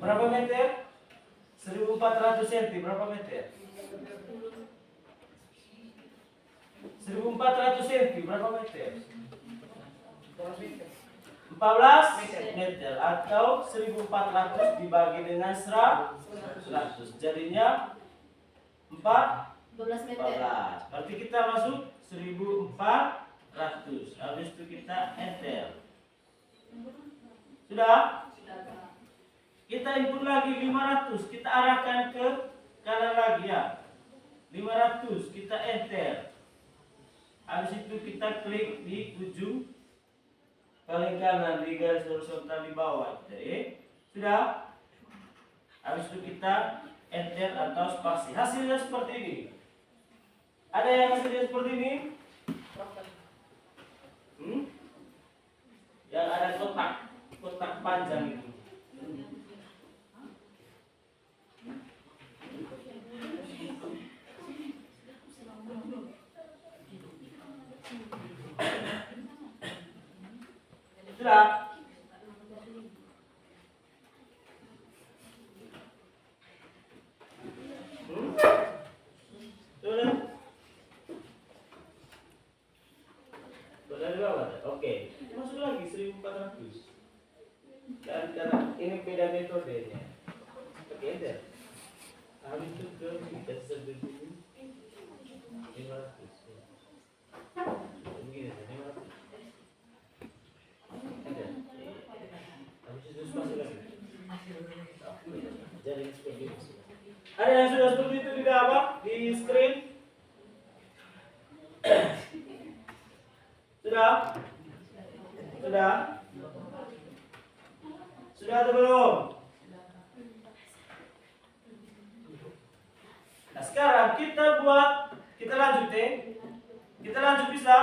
Berapa meter? 1400 cm berapa meter? 1400 cm berapa meter? 14 meter atau 1400 dibagi dengan 100 jadinya 12 meter. 14. Berarti kita masuk 1400. Habis itu kita enter. Sudah? Kita input lagi 500. Kita arahkan ke kanan lagi ya. 500 kita enter. Habis itu kita klik di ujung paling kanan di garis horizontal di bawah. Jadi, sudah. Habis itu kita enter atau spasi. Hasilnya seperti ini. Ada yang hasilnya seperti ini? Yang ada kotak panjang itu. Sudah. Sudah. Sudah di bawah. Oke. Masuk lagi 1400. Dan karena ini beda metodenya. Oke, enter. Habis itu ke kita sebut ini 500. Begini, 500. Enter. Habis itu spasi lagi. Jadi seperti itu. Ada yang sudah seperti itu di bawah di screen? Sudah? Sudah? Sudah atau belum? Nah sekarang kita lanjut deh. Kita lanjut bisa?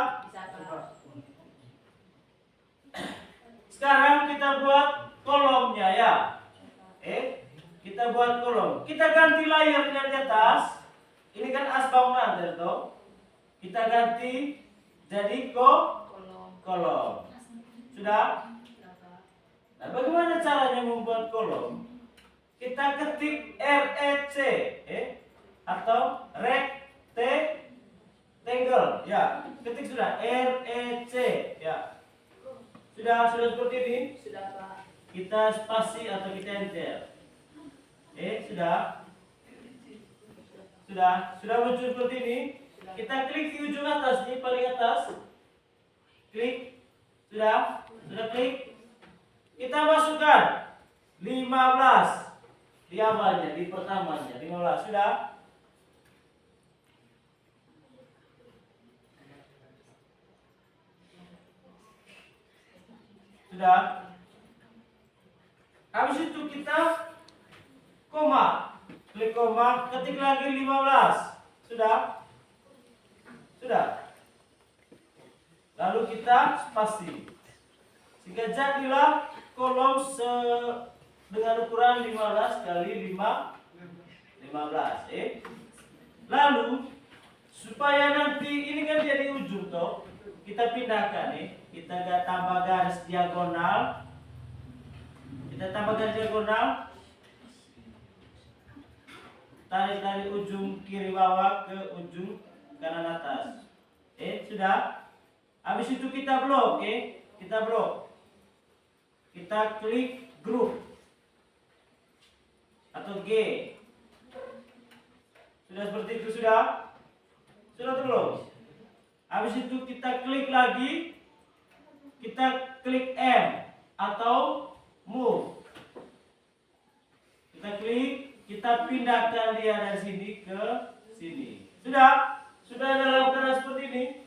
Sekarang kita buat kolomnya ya. Kita buat kolom. Kita ganti layernya di atas. Ini kan as bangunan toh. Kita ganti jadi kolom. Sudah? Nah, bagaimana caranya membuat kolom? Kita ketik REC atau rectangle ya. Ketik sudah REC ya. Sudah seperti ini? Sudah, Pak. Kita spasi atau kita enter. Sudah muncul seperti ini. Kita klik di ujung atas nih, paling atas. Klik. Sudah klik. Kita masukkan 15 di awalnya, di pertamanya 15. Sudah? Habis itu kita koma. Klik koma, ketik lagi 15. Sudah? Lalu kita spasi. Sehingga jadilah kolom dengan ukuran 15 kali 15. Lalu supaya nanti ini kan jadi ujung toh, kita pindahkan nih. Kita tambah garis diagonal. Tarik dari ujung kiri bawah ke ujung kanan atas. Sudah? Habis itu kita blok, Kita blok. Kita klik group atau G. Sudah seperti itu sudah? Sudah atau belum? Habis itu kita klik lagi. Kita klik M atau move. Kita klik, kita pindahkan dia dari sini ke sini. Sudah? Sudah dalam keadaan seperti ini?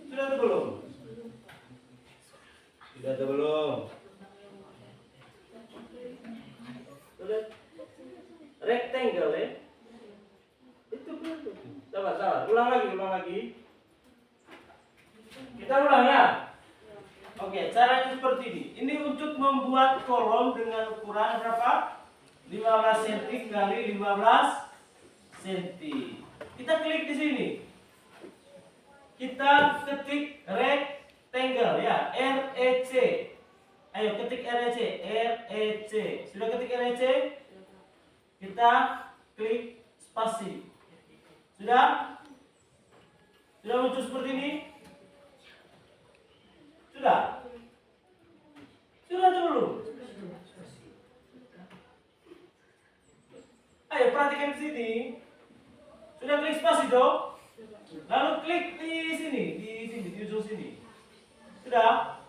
Sudah atau belum? Sudah atau belum? Sudah? Rectangle ya? Itu sabar. Ulang lagi. Kita Kita ulang ya. Oke, caranya seperti ini. Ini untuk membuat kolom dengan ukuran berapa? 15 cm kali 15 cm. Kita klik di sini. Kita ketik rectangle ya, REC. Ayo ketik REC, REC. Sudah ketik REC? Kita klik spasi. Sudah? Sudah muncul seperti ini? Sudah? Sudah dulu. Ayo perhatikan di sini. Sudah klik spasi dong? Lalu klik di sini, di ujung sini. Sudah?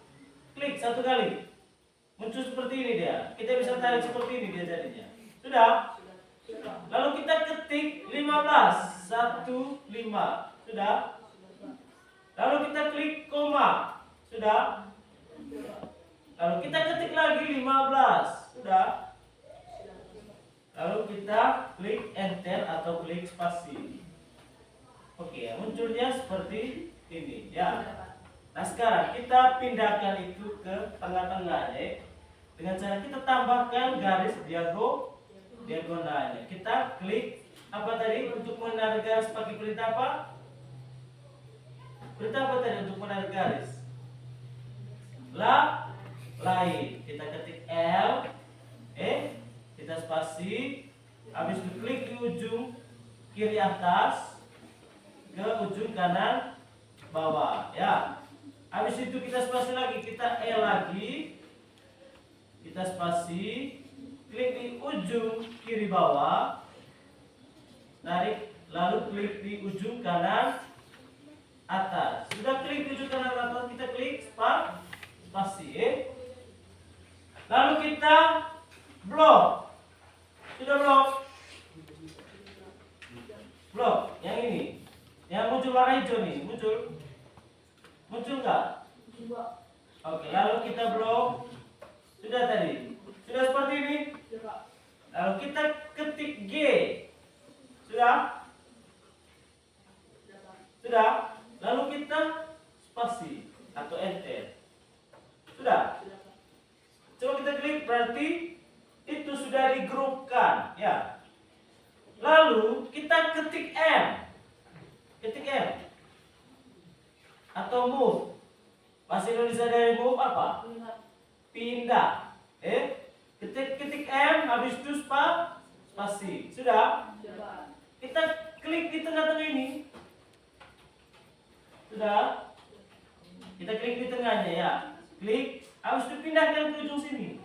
Klik satu kali. Muncul seperti ini dia. Kita bisa tarik seperti ini dia jadinya. Sudah? Lalu kita ketik 15, 15. Sudah? Lalu kita klik koma. Sudah? Lalu kita ketik lagi 15. Sudah? Lalu kita klik enter atau klik spasi. Oke, munculnya seperti ini ya. Nah sekarang kita pindahkan itu ke tengah-tengah ya. Dengan cara kita tambahkan garis diagonalnya. Kita klik apa tadi untuk menarik garis pakai perintah apa? Perintah apa tadi untuk menarik garis? Lain. Kita ketik L, kita spasi, habis itu klik di ujung kiri atas ke ujung kanan bawah ya. Habis itu kita spasi lagi, kita E lagi, kita spasi, klik di ujung kiri bawah, tarik, lalu klik di ujung kanan atas. Sudah klik di ujung kanan atas, kita klik spasi. Lalu kita blok. Sudah blok yang ini, yang muncul warna hijau nih, muncul nggak? Oke, lalu kita blok. Sudah tadi, sudah seperti ini. Lalu kita ketik G. Sudah? Lalu kita spasi atau enter. Sudah? Coba kita klik, berarti itu sudah digrupkan ya. Lalu kita ketik M. Atau move. Bahasa Indonesia dari move apa? Pindah. Ketik M, habis itu spasi. Sudah? Kita klik di tengah-tengah ini. Sudah? Kita klik di tengahnya ya. Klik, habis itu pindahkan ke ujung sini.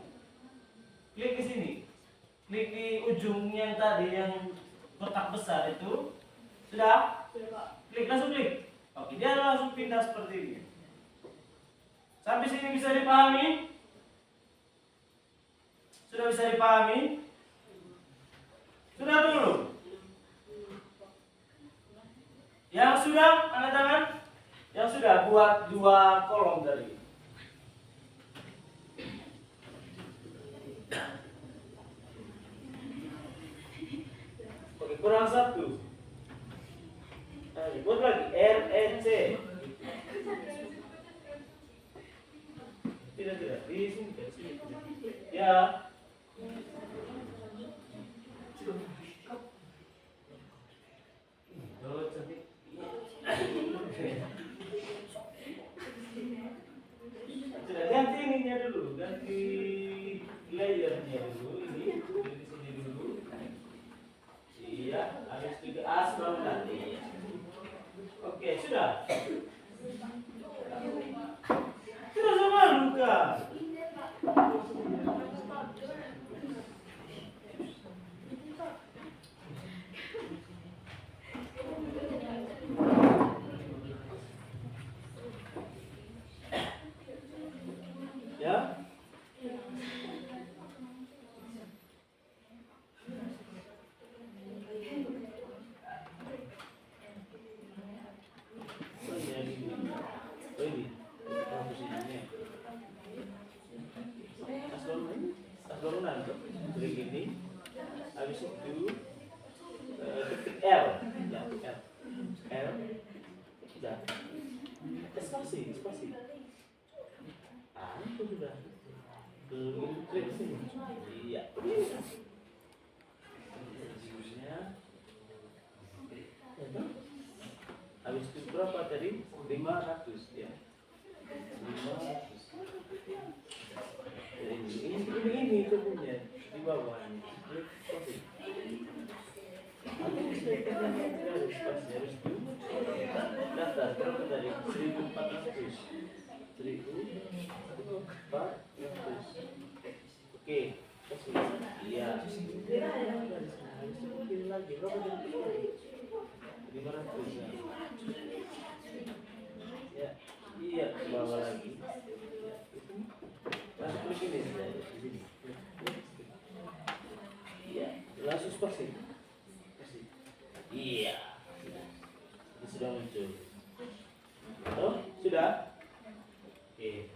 Klik di sini. Klik di ujung yang tadi yang kotak besar itu. Sudah? Klik, langsung klik. Oke, dia langsung pindah seperti ini. Sampai sini bisa dipahami? Sudah bisa dipahami? Sudah dulu? Yang sudah, angkat tangan. Yang sudah buat 2 kolom tadi. Oke, kurang 1. Buat lagi REC. Tidak di sini. Ya. Sudah ganti ininya dulu, ganti layernya dulu ini di sini dulu. Iya, habis itu as baru nanti. Oke, sudah. Tidak sama luka. Ya. Iya. Habis itu berapa tadi? 500 ya. 500. Ini punya di bawah ini. Harus data berapa tadi? 1.400. 1.400. Oke. Iya. Lagi berapa tadi? 500 ya. Ya. Iya, ke bawah lagi. Langsung klik ini di sini. Iya, langsung spasi. Iya. Ini sudah muncul. Oh, sudah? Oke.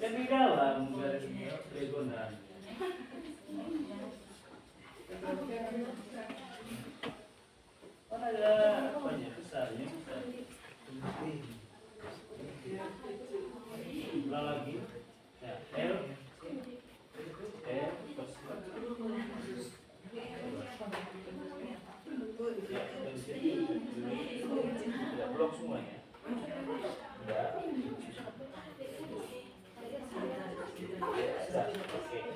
Dan di dalam garis trigonometri. Oh, ada apanya? Besarnya besar. Ulang lagi. Ya, L plus ya, dari sini sudah blok semuanya. Sudah. Sudah. Oke.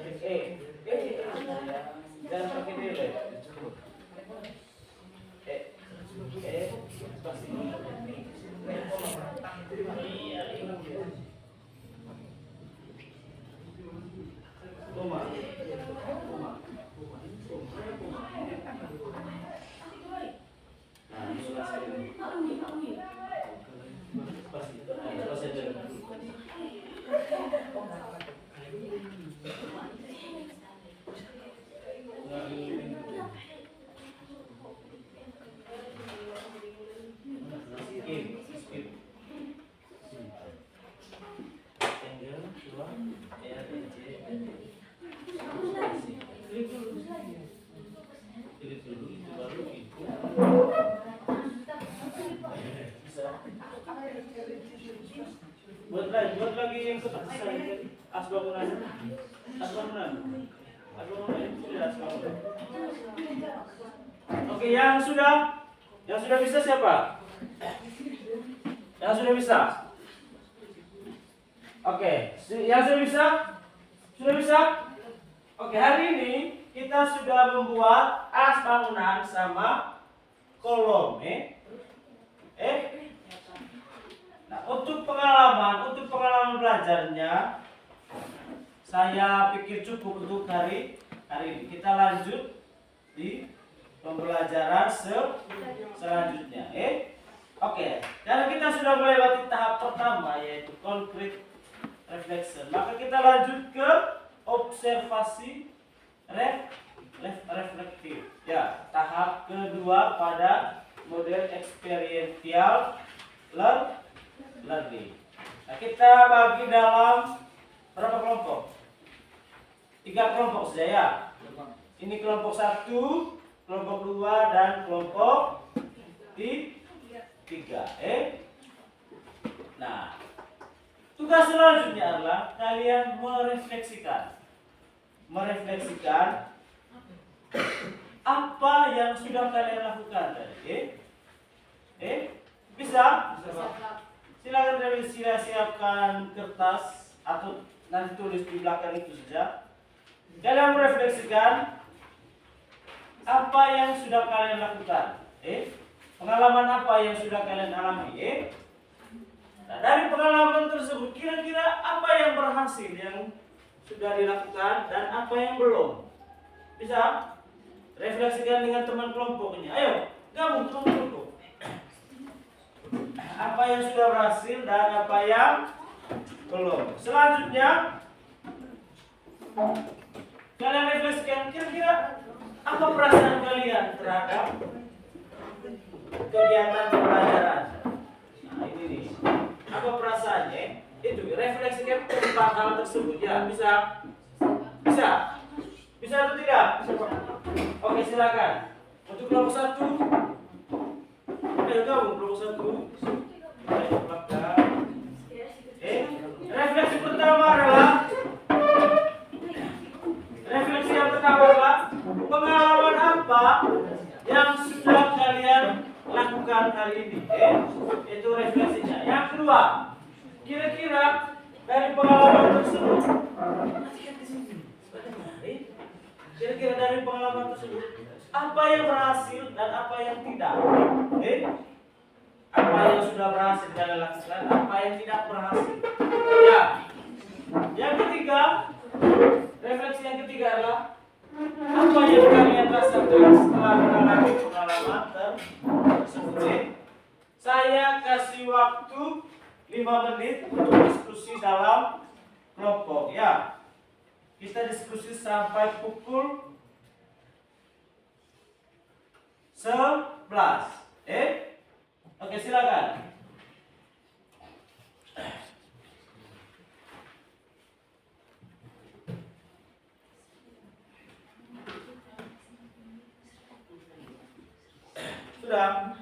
Jangan pakai delay. Pasti. Iya. Koma. Nah, selesai ini. Pasti. Selesai dulu. Buat lagi yang seperti saya tadi, asbangunan. Oke, yang sudah bisa siapa? Yang sudah bisa? Oke, yang sudah bisa? Sudah bisa? Oke, hari ini kita sudah membuat as bangunan sama kolom, Nah, untuk pengalaman belajarnya saya pikir cukup untuk hari ini. Kita lanjut di pembelajaran selanjutnya, Oke, karena kita sudah melewati tahap pertama yaitu concrete reflection, maka kita lanjut ke observasi reflektif. Ya, tahap kedua pada model experiential learning. Nah, kita bagi dalam berapa kelompok? 3 kelompok saja ya. Ini kelompok 1, kelompok 2, dan kelompok 3. Nah, tugas selanjutnya adalah kalian merefleksikan apa yang sudah kalian lakukan tadi. Bisa? Silakan kalian siapkan kertas atau nanti tulis di belakang itu saja. Kalian merefleksikan apa yang sudah kalian lakukan. Pengalaman apa yang sudah kalian alami. Nah, dari pengalaman tersebut kira-kira apa yang berhasil yang sudah dilakukan dan apa yang belum. Bisa? Refleksikan dengan teman kelompoknya. Ayo, gabung teman kelompok. Apa yang sudah berhasil dan apa yang belum. Selanjutnya kalian refleksikan kira-kira apa perasaan kalian terhadap kegiatan pembelajaran. Nah, ini nih. Apa perasaannya? Itu refleksikan tentang hal tersebut ya. Bisa atau tidak? Oke, silakan. Untuk kelompok 1. ayo gabung kelompok 1. Ayo ke belakang. Refleksi pertama adalah pengalaman apa yang sudah kalian lakukan hari ini. Itu refleksinya. Yang kedua, kira-kira dari pengalaman tersebut, apa yang berhasil dan apa yang tidak. Apa yang sudah berhasil kalian lakukan, apa yang tidak berhasil. Ya. Yang ketiga, refleksi yang ketiga adalah apa yang kalian rasakan setelah mengalami pengalaman tersebut. Saya kasih waktu 5 menit untuk diskusi dalam kelompok. Ya, kita diskusi sampai pukul 11. Oke, silakan. Sudah.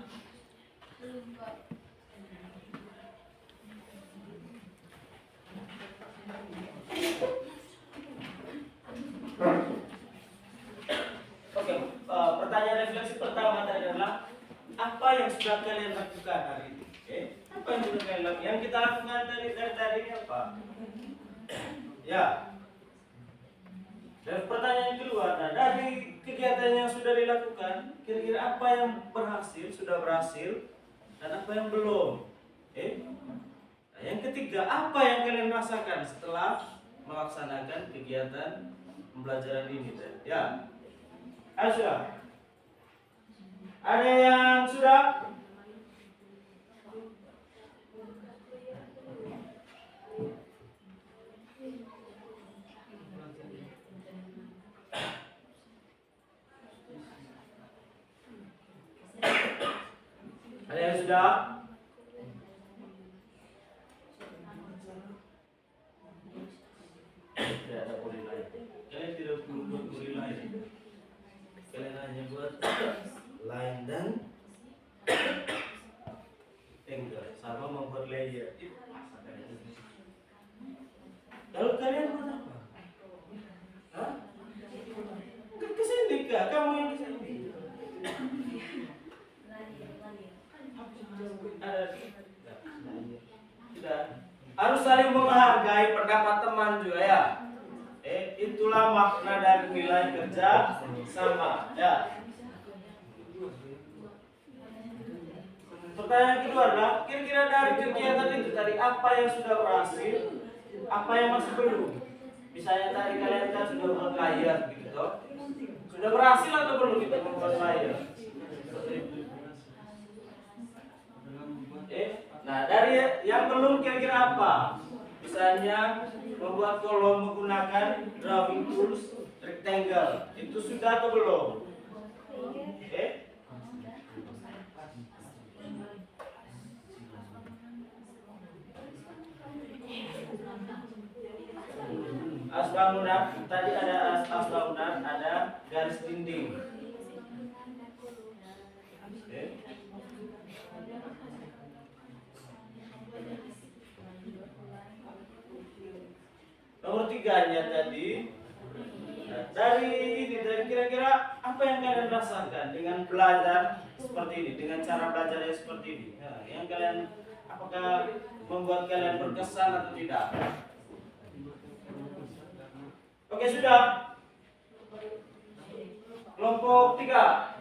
Oke, pertanyaan refleksi pertama tadi adalah apa yang sudah kalian lakukan hari ini? Apa yang sudah kalian lakukan? Yang kita lakukan dari tadi ini apa? Ya. Dan pertanyaan kedua, nah, dari kegiatan yang sudah dilakukan, kira-kira apa yang berhasil, sudah berhasil, dan apa yang belum? Nah, yang ketiga, apa yang kalian rasakan setelah melaksanakan kegiatan pembelajaran ini? Ya, ayo sudah. Ada yang sudah? Ada yang sudah? Tidak ada poin lain. Kalian tidak perlu buat poin lain. Kalian hanya buat line dan angle sama membuat layer. Lalu kalian buat apa? Hah? Kesini kak, kamu yang kesini. Sudah. Harus saling menghargai pendapat teman juga ya. Itulah makna dari nilai kerja sama ya. Pertanyaan kedua adalah kira-kira dari kegiatan itu tadi apa yang sudah berhasil, apa yang masih belum. Misalnya tadi kalian kan sudah buat layar gitu toh. Sudah berhasil atau belum kita membuat layar? Nah, dari yang belum kira-kira apa? Misalnya membuat kolom menggunakan drawing tools rectangle. Itu sudah atau belum? As bangunan, tadi ada as bangunan, ada garis dinding. Nomor 3-nya tadi, dari kira-kira apa yang kalian rasakan dengan belajar seperti ini, dengan cara belajar yang seperti ini? Nah, yang kalian, apakah membuat kalian berkesan atau tidak? Oke, sudah. Kelompok 3.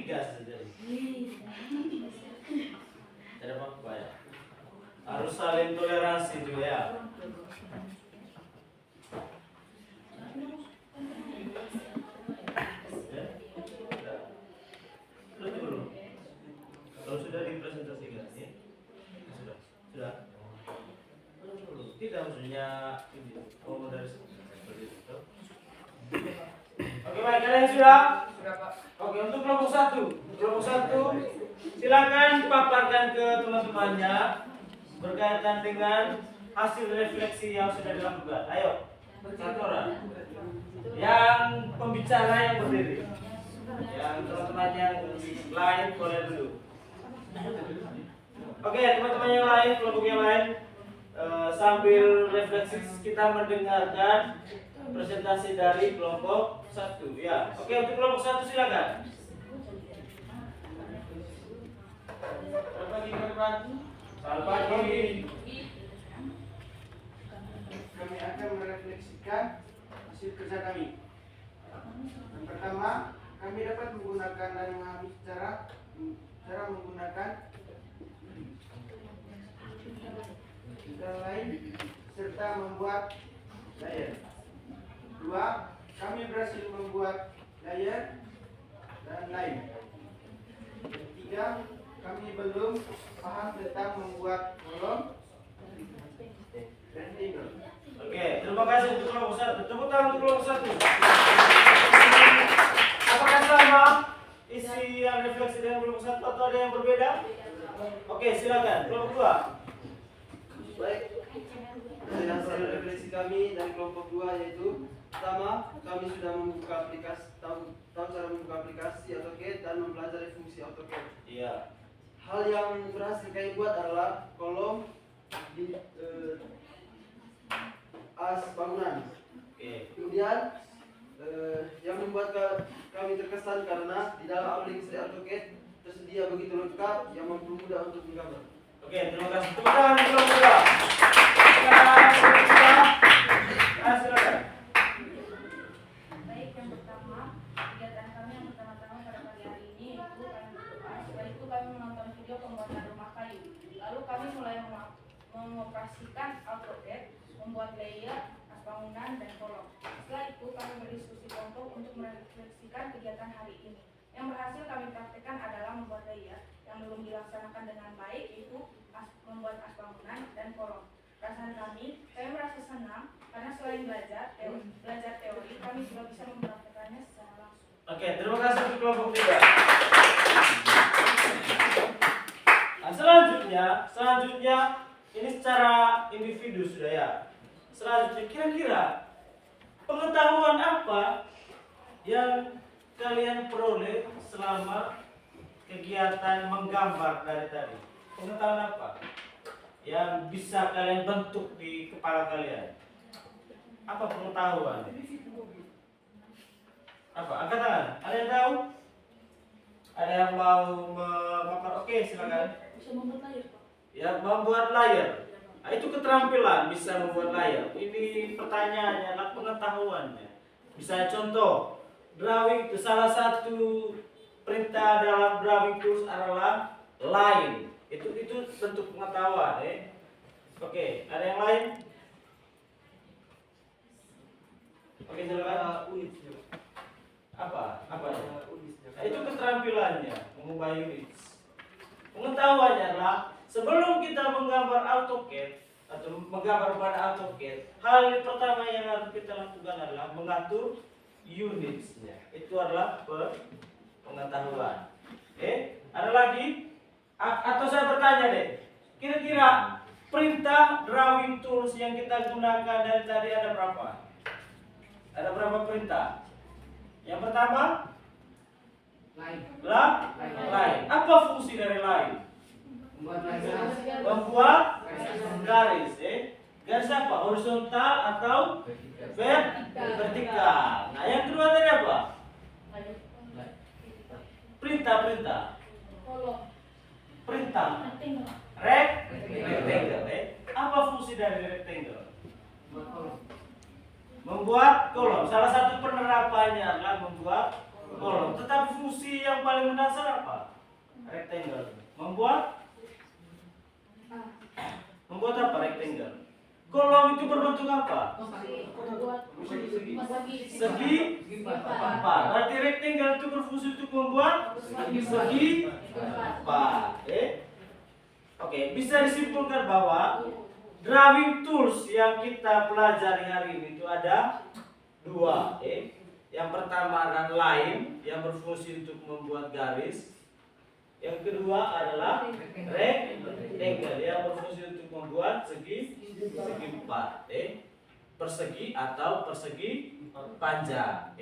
tiga saja. Tidak apa-apa ya. Harus saling toleransi juga ya. Kalau sudah dipresentasikan, ya? Sudah. Tidak maksudnya ini dari seperti itu. Oke baik, kalian sudah? Sudah, Pak. Oke, untuk kelompok satu, silakan paparkan ke teman-temannya berkaitan dengan hasil refleksi yang sudah dilakukan. Ayo, satu orang. Yang pembicara yang berdiri, yang teman-teman yang lain boleh dulu. Oke, teman-teman yang lain, kelompok yang lain, sambil refleksi kita mendengarkan presentasi dari kelompok satu. Ya, oke, untuk kelompok satu silakan. Selamat pagi teman-teman. Selamat pagi. Kami akan merefleksikan hasil kerja kami. Yang pertama, kami dapat menggunakan dan memahami cara menggunakan cara lain serta membuat layer. Dua, kami berhasil membuat layer dan lain. Tiga, kami belum paham tentang membuat kolom rectangle. Oke, terima kasih untuk kelompok satu. Tepuk tangan untuk kelompok satu. Apakah sama isi yang refleksi dengan kelompok satu atau ada yang berbeda? Oke, silakan. Kelompok dua. Baik, dari hasil refleksi kami dari kelompok 2 yaitu pertama, kami sudah membuka aplikasi, tahu cara membuka aplikasi AutoCAD dan mempelajari fungsi AutoCAD. Iya. Hal yang berhasil kami buat adalah kolom di as bangunan. Oke. Kemudian yang membuat kami terkesan karena di dalam aplikasi AutoCAD tersedia begitu lengkap yang mempermudah untuk menggambar. Oke, terima kasih. Tepuk tangan untuk kelompok dua. Silakan. Baik, yang pertama, kegiatan kami yang pertama-tama pada pagi hari ini yaitu kami berdoa. Setelah itu kami menonton video pembuatan rumah kayu. Lalu kami mulai mengoperasikan AutoCAD, membuat layer, as bangunan, dan kolom. Setelah itu kami berdiskusi kelompok untuk merefleksikan kegiatan hari ini. Yang berhasil kami praktekkan adalah membuat layer yang belum dilaksanakan dengan baik, yaitu membuat as bangunan dan kolom. Perasaan kami merasa senang karena selain belajar teori, kami juga bisa mempraktekannya secara langsung. Oke, terima kasih untuk kelompok tiga. Nah, selanjutnya ini secara individu sudah ya. Selanjutnya kira-kira pengetahuan apa yang kalian peroleh selama kegiatan menggambar dari tadi? Pengetahuan apa yang bisa kalian bentuk di kepala kalian? Apa pengetahuan? Apa? Angkat tangan. Ada yang tahu? Ada yang mau memaparkan? Oke, silakan. Bisa membuat layer, Pak. Ya, membuat layar. Nah, itu keterampilan bisa membuat layar. Ini pertanyaannya adalah pengetahuannya. Bisa contoh, drawing itu salah satu perintah dalam drawing tools adalah line. Itu bentuk pengetahuan, ya. Oke, ada yang lain? Oke, silakan. Apa? Nah, itu keterampilannya, mengubah unit. Pengetahuannya adalah sebelum kita menggambar AutoCAD atau menggambar pada AutoCAD, hal pertama yang harus kita lakukan adalah mengatur unitsnya. Itu adalah pengetahuan. Ada lagi? Atau saya bertanya deh, kira-kira perintah drawing tools yang kita gunakan dari tadi ada berapa? Ada berapa perintah? Yang pertama, line. Apa fungsi dari line? Membuat garis. Garis apa? Horizontal atau vertikal. Nah, yang kedua tadi apa? Perintah. Kolom. Perintah. Rectangle. Rectangle. Apa fungsi dari rectangle? Membuat kolom. Salah satu penerapannya adalah membuat kolom. Tetapi fungsi yang paling mendasar apa? Rectangle. Membuat apa rectangle? Kolom itu berbentuk apa? Segi empat. Berarti rectangle itu berfungsi untuk membuat segi empat. Oke, bisa disimpulkan bahwa drawing tools yang kita pelajari hari ini itu ada dua. Yang pertama adalah line yang berfungsi untuk membuat garis. Yang kedua adalah rectangle yang berfungsi untuk membuat segi empat. Persegi atau persegi panjang.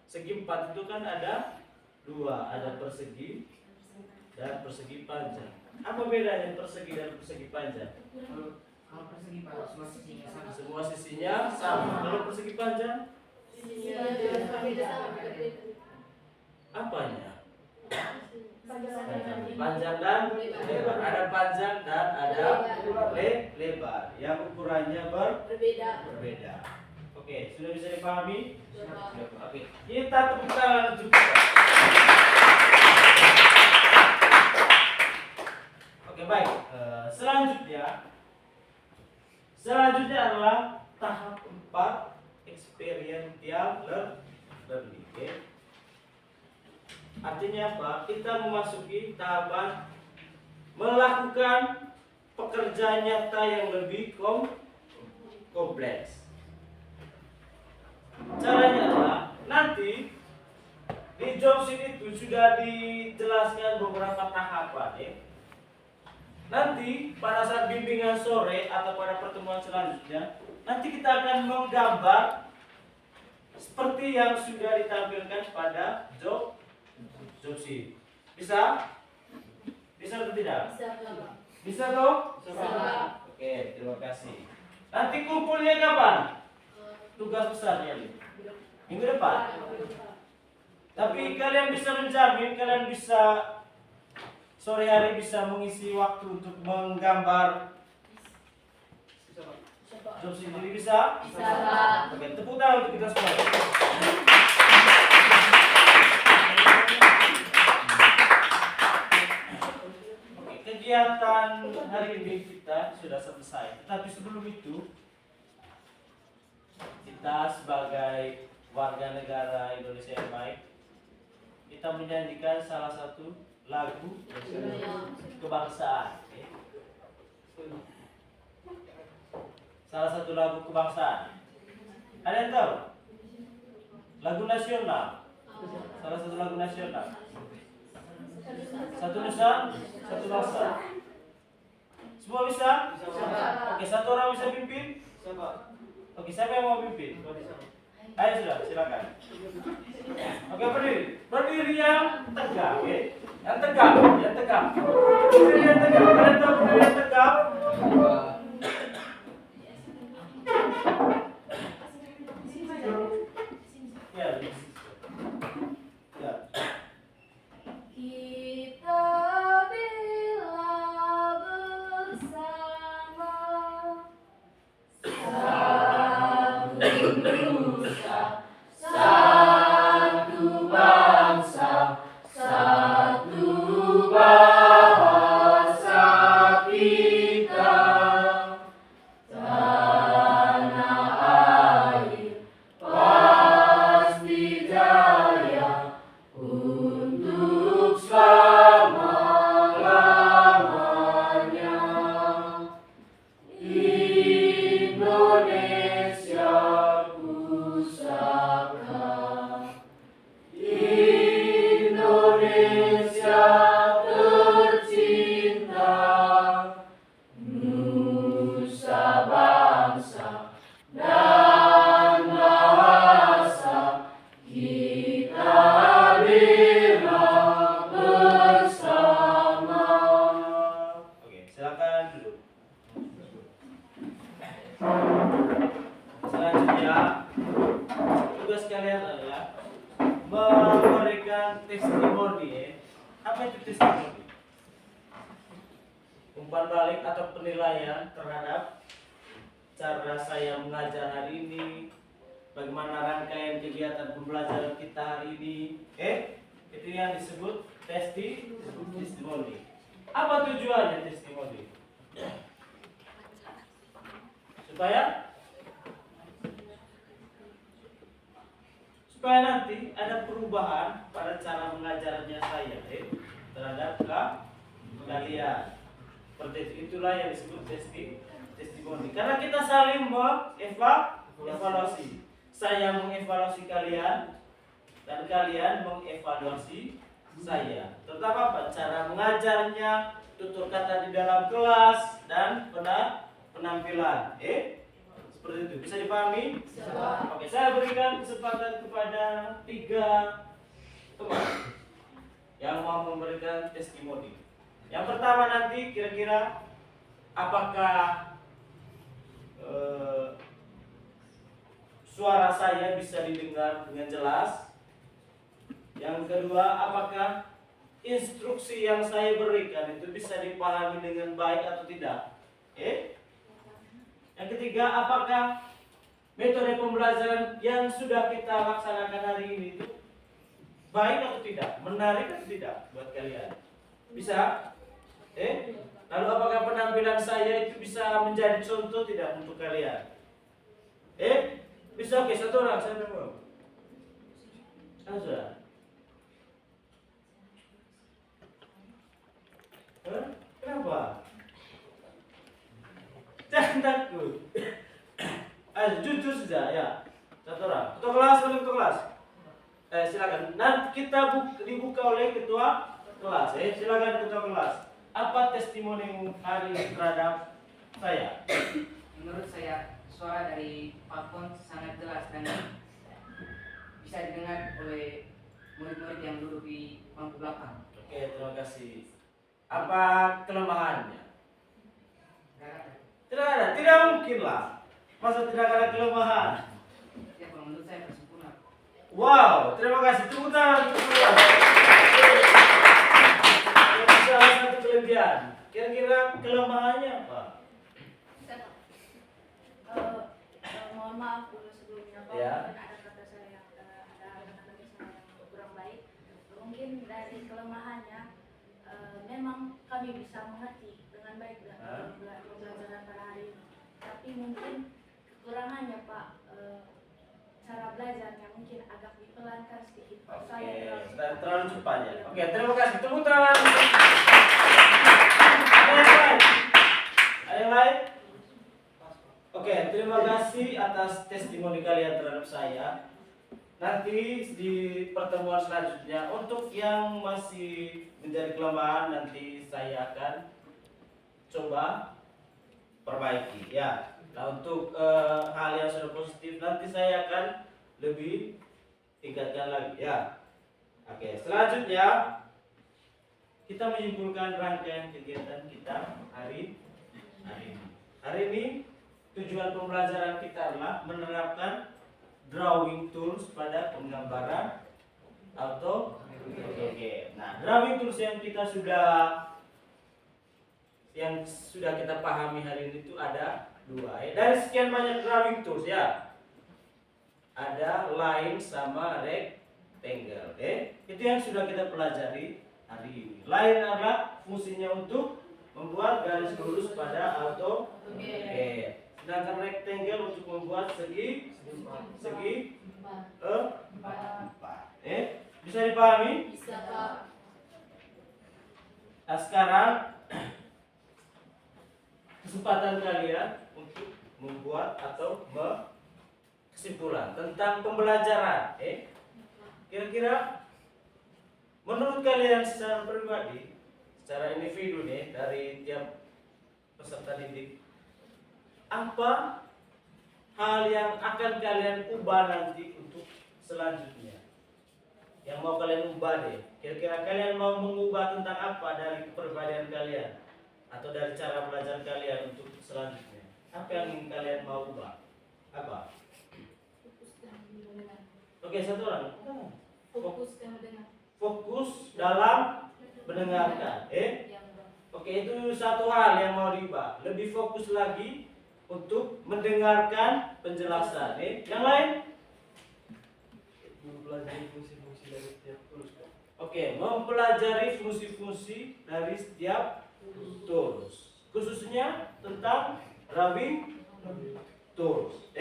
Segi empat itu kan ada dua, ada persegi dan persegi panjang. Apa bedanya persegi dan persegi panjang? Kalau persegi Pak, semua sisinya sama. Semua sisinya sama. Kalau persegi panjang, apanya? Panjang dan lebar. Ada panjang dan ada lebar. Yang ukurannya berbeda. Oke, sudah bisa dipahami? Oke, kita tepuk tangan untuk kita. Oke, baik. Selanjutnya adalah tahap 4 experiential learning. Artinya apa? Kita memasuki tahapan melakukan pekerjaan nyata yang lebih kompleks. Caranya adalah nanti di job sheet itu sudah dijelaskan beberapa tahapan. Nanti pada saat bimbingan sore atau pada pertemuan selanjutnya, nanti kita akan menggambar seperti yang sudah ditampilkan pada job sheet. Bisa? Bisa atau tidak? Bisa toh? Oke, terima kasih. Nanti kumpulnya kapan? Tugas besarnya minggu depan. Tapi kalian bisa menjamin, kalian bisa sore hari bisa mengisi waktu untuk menggambar job sendiri, bisa? Oke, tepuk tangan untuk kita semua. Oke, kegiatan hari ini kita sudah selesai. Tapi sebelum itu, kita sebagai warga negara Indonesia yang baik, kita menyanyikan salah satu lagu kebangsaan. Salah satu lagu kebangsaan. Ada yang tahu? Lagu nasional. Salah satu lagu nasional. Satu nusa, satu bangsa. Semua bisa? Oke, satu orang bisa pimpin? Oke, siapa yang mau pimpin? Ayo sudah, silakan. Oke, berdiri yang tegak, oke? Yang tegak. Berdiri yang tegak. Kalian tahu berdiri yang tegak? Ya. Kita bila bersama satu nusa, satu bangsa, satu bahasa kita, tanah air pasti jaya untuk selama-lamanya. Indonesia pusaka, Indonesia tercinta, nusa bangsa dan bahasa kita bela bersama. Oke, silakan duduk. Selanjutnya, tugas kalian adalah memberikan testimoni. Apa itu testimoni? Umpan balik atau penilaian terhadap cara saya mengajar hari ini, bagaimana rangkaian kegiatan pembelajaran kita hari ini. Itu yang disebut testimoni. Apa tujuannya testimoni? Supaya nanti ada perubahan pada cara mengajarnya saya terhadap kalian. Seperti itulah yang disebut testimoni. Karena kita saling mengevaluasi. Saya mengevaluasi kalian dan kalian mengevaluasi saya. Terutama apa? Cara mengajarnya, tutur kata di dalam kelas dan penampilan. Seperti itu. Bisa dipahami? Bisa. Oke, saya berikan kesempatan kepada 3 teman yang mau memberikan testimoni. Yang pertama nanti kira-kira apakah suara saya bisa didengar dengan jelas? Yang kedua, apakah instruksi yang saya berikan itu bisa dipahami dengan baik atau tidak? Yang ketiga, apakah metode pembelajaran yang sudah kita laksanakan hari ini itu baik atau tidak? Menarik atau tidak buat kalian? Bisa? Lalu apakah penampilan saya itu bisa menjadi contoh tidak untuk kalian? Bisa? Oke, satu orang saya mau. Sudah. Kenapa? Jangan takut. Ayo jujur saja ya. Satu orang. Ketua kelas. Silakan. Nanti kita dibuka oleh ketua kelas. Silakan ketua kelas. Apa testimoni hari ini terhadap saya? Menurut saya suara dari Pak Pon sangat jelas dan bisa didengar oleh murid-murid yang duduk di bangku belakang. Oke, terima kasih. Apa kelemahannya? Tidak ada, tidak mungkin lah. Masa tidak ada kelemahan? Ya, kalau menurut saya sempurna. Wow, terima kasih. Tepuk tangan untuk semua. Salah satu kelebihan. Kira-kira kelemahannya apa? Mohon maaf dulu sebelumnya, kalau Ya. mungkin ada kata saya yang ada kata saya yang kurang baik. Mungkin dari kelemahannya, memang kami bisa mengerti dengan baik pembelajaran pada hari ini. Tapi mungkin kekurangannya Pak, cara belajarnya mungkin agak dipelankan sedikit. Oke, terlalu cepat ya. Oke, terima kasih. Tepuk tangan. Ada yang lain? Oke, terima kasih atas testimoni kalian terhadap saya. Nanti di pertemuan selanjutnya untuk yang masih menjadi kelemahan nanti saya akan coba perbaiki ya. Nah, untuk hal yang sudah positif nanti saya akan lebih tingkatkan lagi ya. Oke, selanjutnya kita menyimpulkan rangkaian kegiatan kita hari ini. Hari ini tujuan pembelajaran kita adalah menerapkan drawing tools pada penggambaran AutoCAD. Nah, drawing tools yang sudah kita pahami hari ini itu ada 2. Dari sekian banyak drawing tools ya, ada line sama rectangle. Itu yang sudah kita pelajari hari ini. Line adalah fungsinya untuk membuat garis lurus pada AutoCAD. Sedangkan rectangle untuk membuat segi 4. Bisa dipahami? Bisa Pak. Nah, sekarang kesempatan kalian untuk membuat atau kesimpulan tentang pembelajaran. Kira-kira menurut kalian secara pribadi, secara individu nih dari tiap peserta didik, apa hal yang akan kalian ubah nanti untuk selanjutnya? Yang mau kalian ubah deh. Kira-kira kalian mau mengubah tentang apa dari kepribadian kalian atau dari cara belajar kalian untuk selanjutnya? Apa yang ingin kalian mau ubah? Apa? Oke, satu orang. Fokus dalam mendengarkan. Oke, itu satu hal yang mau diubah. Lebih fokus lagi untuk mendengarkan penjelasan. Yang lain? mempelajari fungsi-fungsi dari setiap tools. Oke, mempelajari fungsi-fungsi dari setiap tools, khususnya tentang drawing tools.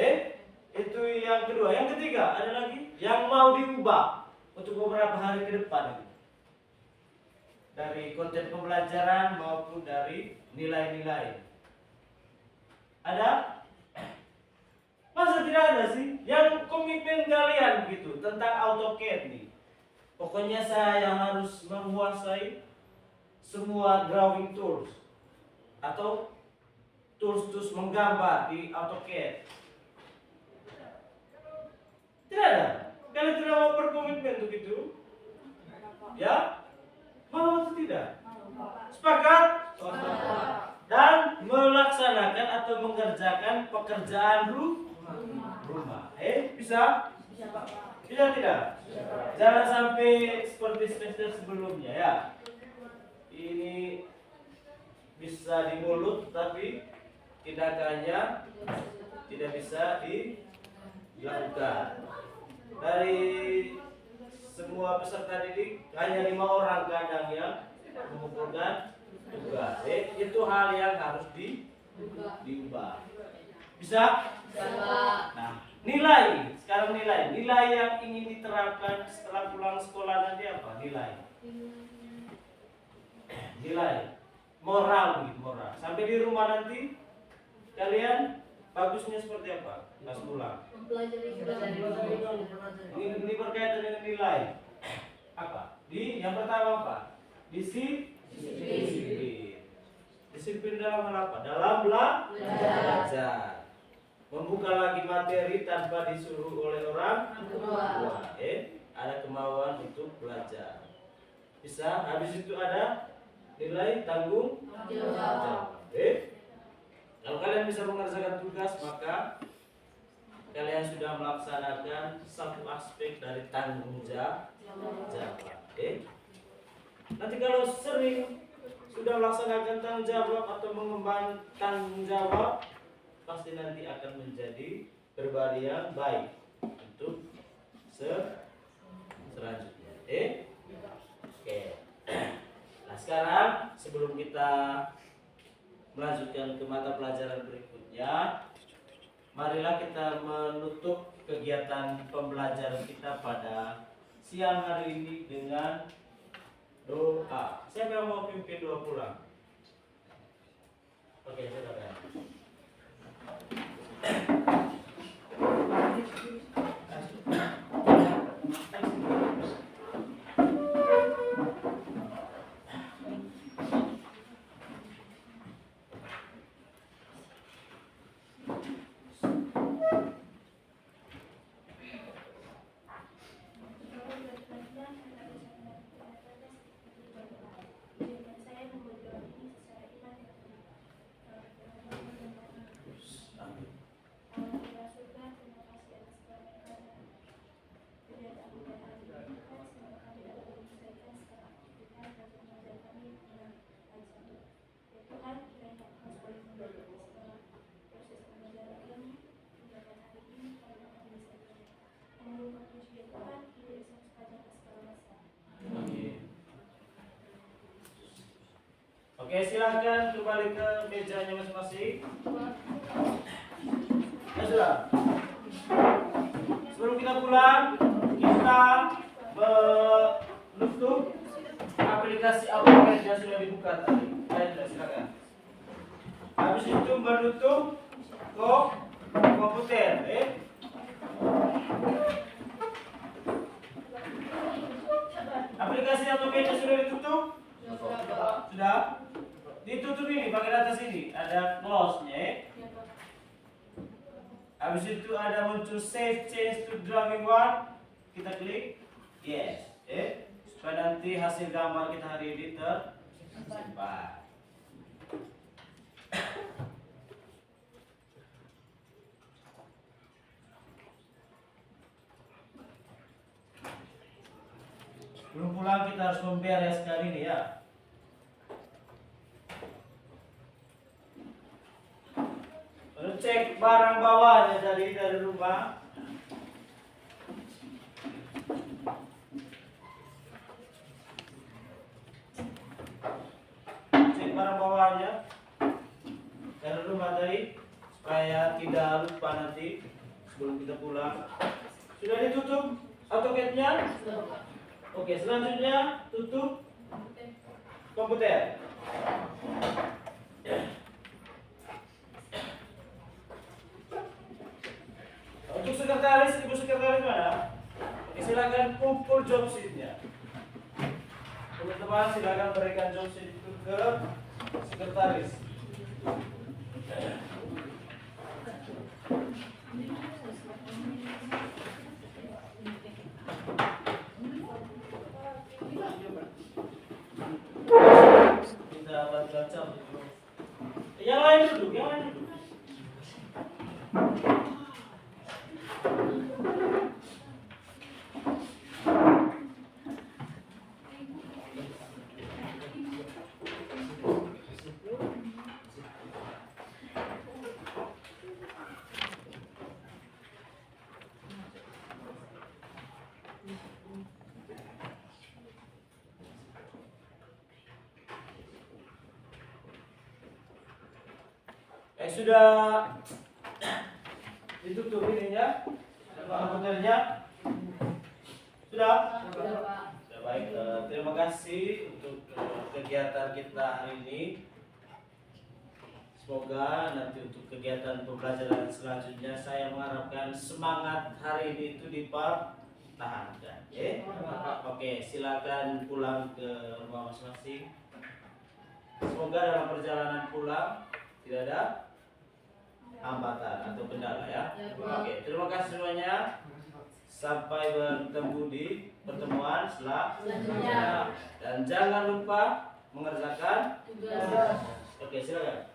Itu yang kedua. Yang ketiga ada lagi yang mau diubah untuk beberapa hari ke depan, dari konten pembelajaran maupun dari nilai-nilai. Ada? Masa tidak ada sih? Yang komitmen kalian gitu tentang AutoCAD nih. Pokoknya saya harus menguasai semua drawing tools atau tools menggambar di AutoCAD. Tidak ada. Kalian tidak mau berkomitmen untuk itu? Ya? Mau atau tidak? Sepakat? Dan melaksanakan atau mengerjakan pekerjaan rumah. Bisa? Bisa tidak? Jangan sampai seperti semester sebelumnya ya. Ini bisa di mulut tapi tindakannya tidak bisa dilakukan. Dari semua peserta didik hanya 5 orang kadang yang mengumpulkan tugas. Itu hal yang harus diubah. Bisa? Nah, nilai. Sekarang nilai yang ingin diterapkan setelah pulang sekolah nanti apa? Nilai moral gitu, moral. Sampai di rumah nanti kalian bagusnya seperti apa? Pas pulang. Ini berkaitan dengan nilai. Apa? Yang pertama apa? Disiplin. Disiplin dalam hal apa? Dalam belajar. Membuka lagi materi tanpa disuruh oleh orang tua. Ada kemauan untuk belajar. Bisa. Habis itu ada nilai tanggung jawab. Kalau kalian bisa mengerjakan tugas, maka kalian sudah melaksanakan satu aspek dari tanggung jawab. Nanti kalau sering sudah melaksanakan tanggung jawab atau mengemban tanggung jawab, pasti nanti akan menjadi pribadi yang baik untuk selanjutnya. Oke. Nah, sekarang sebelum kita melanjutkan ke mata pelajaran berikutnya, marilah kita menutup kegiatan pembelajaran kita pada siang hari ini dengan doa. Siapa yang mau pimpin doa pulang? Oke, silakan. Oke, silakan kembali ke mejanya masing-masing. Ya sudah. Sebelum kita pulang, kita menutup aplikasi AutoCAD yang sudah dibuka tadi. Baik, silakan. Habis itu menutup komputer. Aplikasi AutoCAD yang sudah ditutup? Sudah? Ditutup ini, bagian atas ini ada close-nya. Habis itu ada muncul save change to drawing one. Kita klik yes. Supaya nanti hasil gambar kita hari ini tersimpan. Belum pulang kita harus membereskan ini ya. Lalu cek barang bawahnya dari rumah. barang bawaannya. Karena dulu materi supaya tidak lupa nanti sebelum kita pulang. Sudah ditutup AutoCAD-nya? Oke, selanjutnya tutup komputer. Untuk sekretaris, ibu sekretaris mana? Oke, silakan kumpul job sheet-nya. Teman-teman silakan berikan job sheet itu ke sekretaris. Kita baca. Yang lain duduk, yang lain duduk. Sudah ditutup ininya, komputernya. Sudah? Sudah baik. Terima kasih untuk kegiatan kita hari ini. Semoga nanti untuk kegiatan pembelajaran selanjutnya saya mengharapkan semangat hari ini itu dipertahankan. Oke, silakan pulang ke rumah masing-masing. Semoga dalam perjalanan pulang tidak ada hambatan atau kendala ya. Oke, terima kasih semuanya. Sampai bertemu di pertemuan selanjutnya. Dan jangan lupa mengerjakan tugas. Oke, silakan.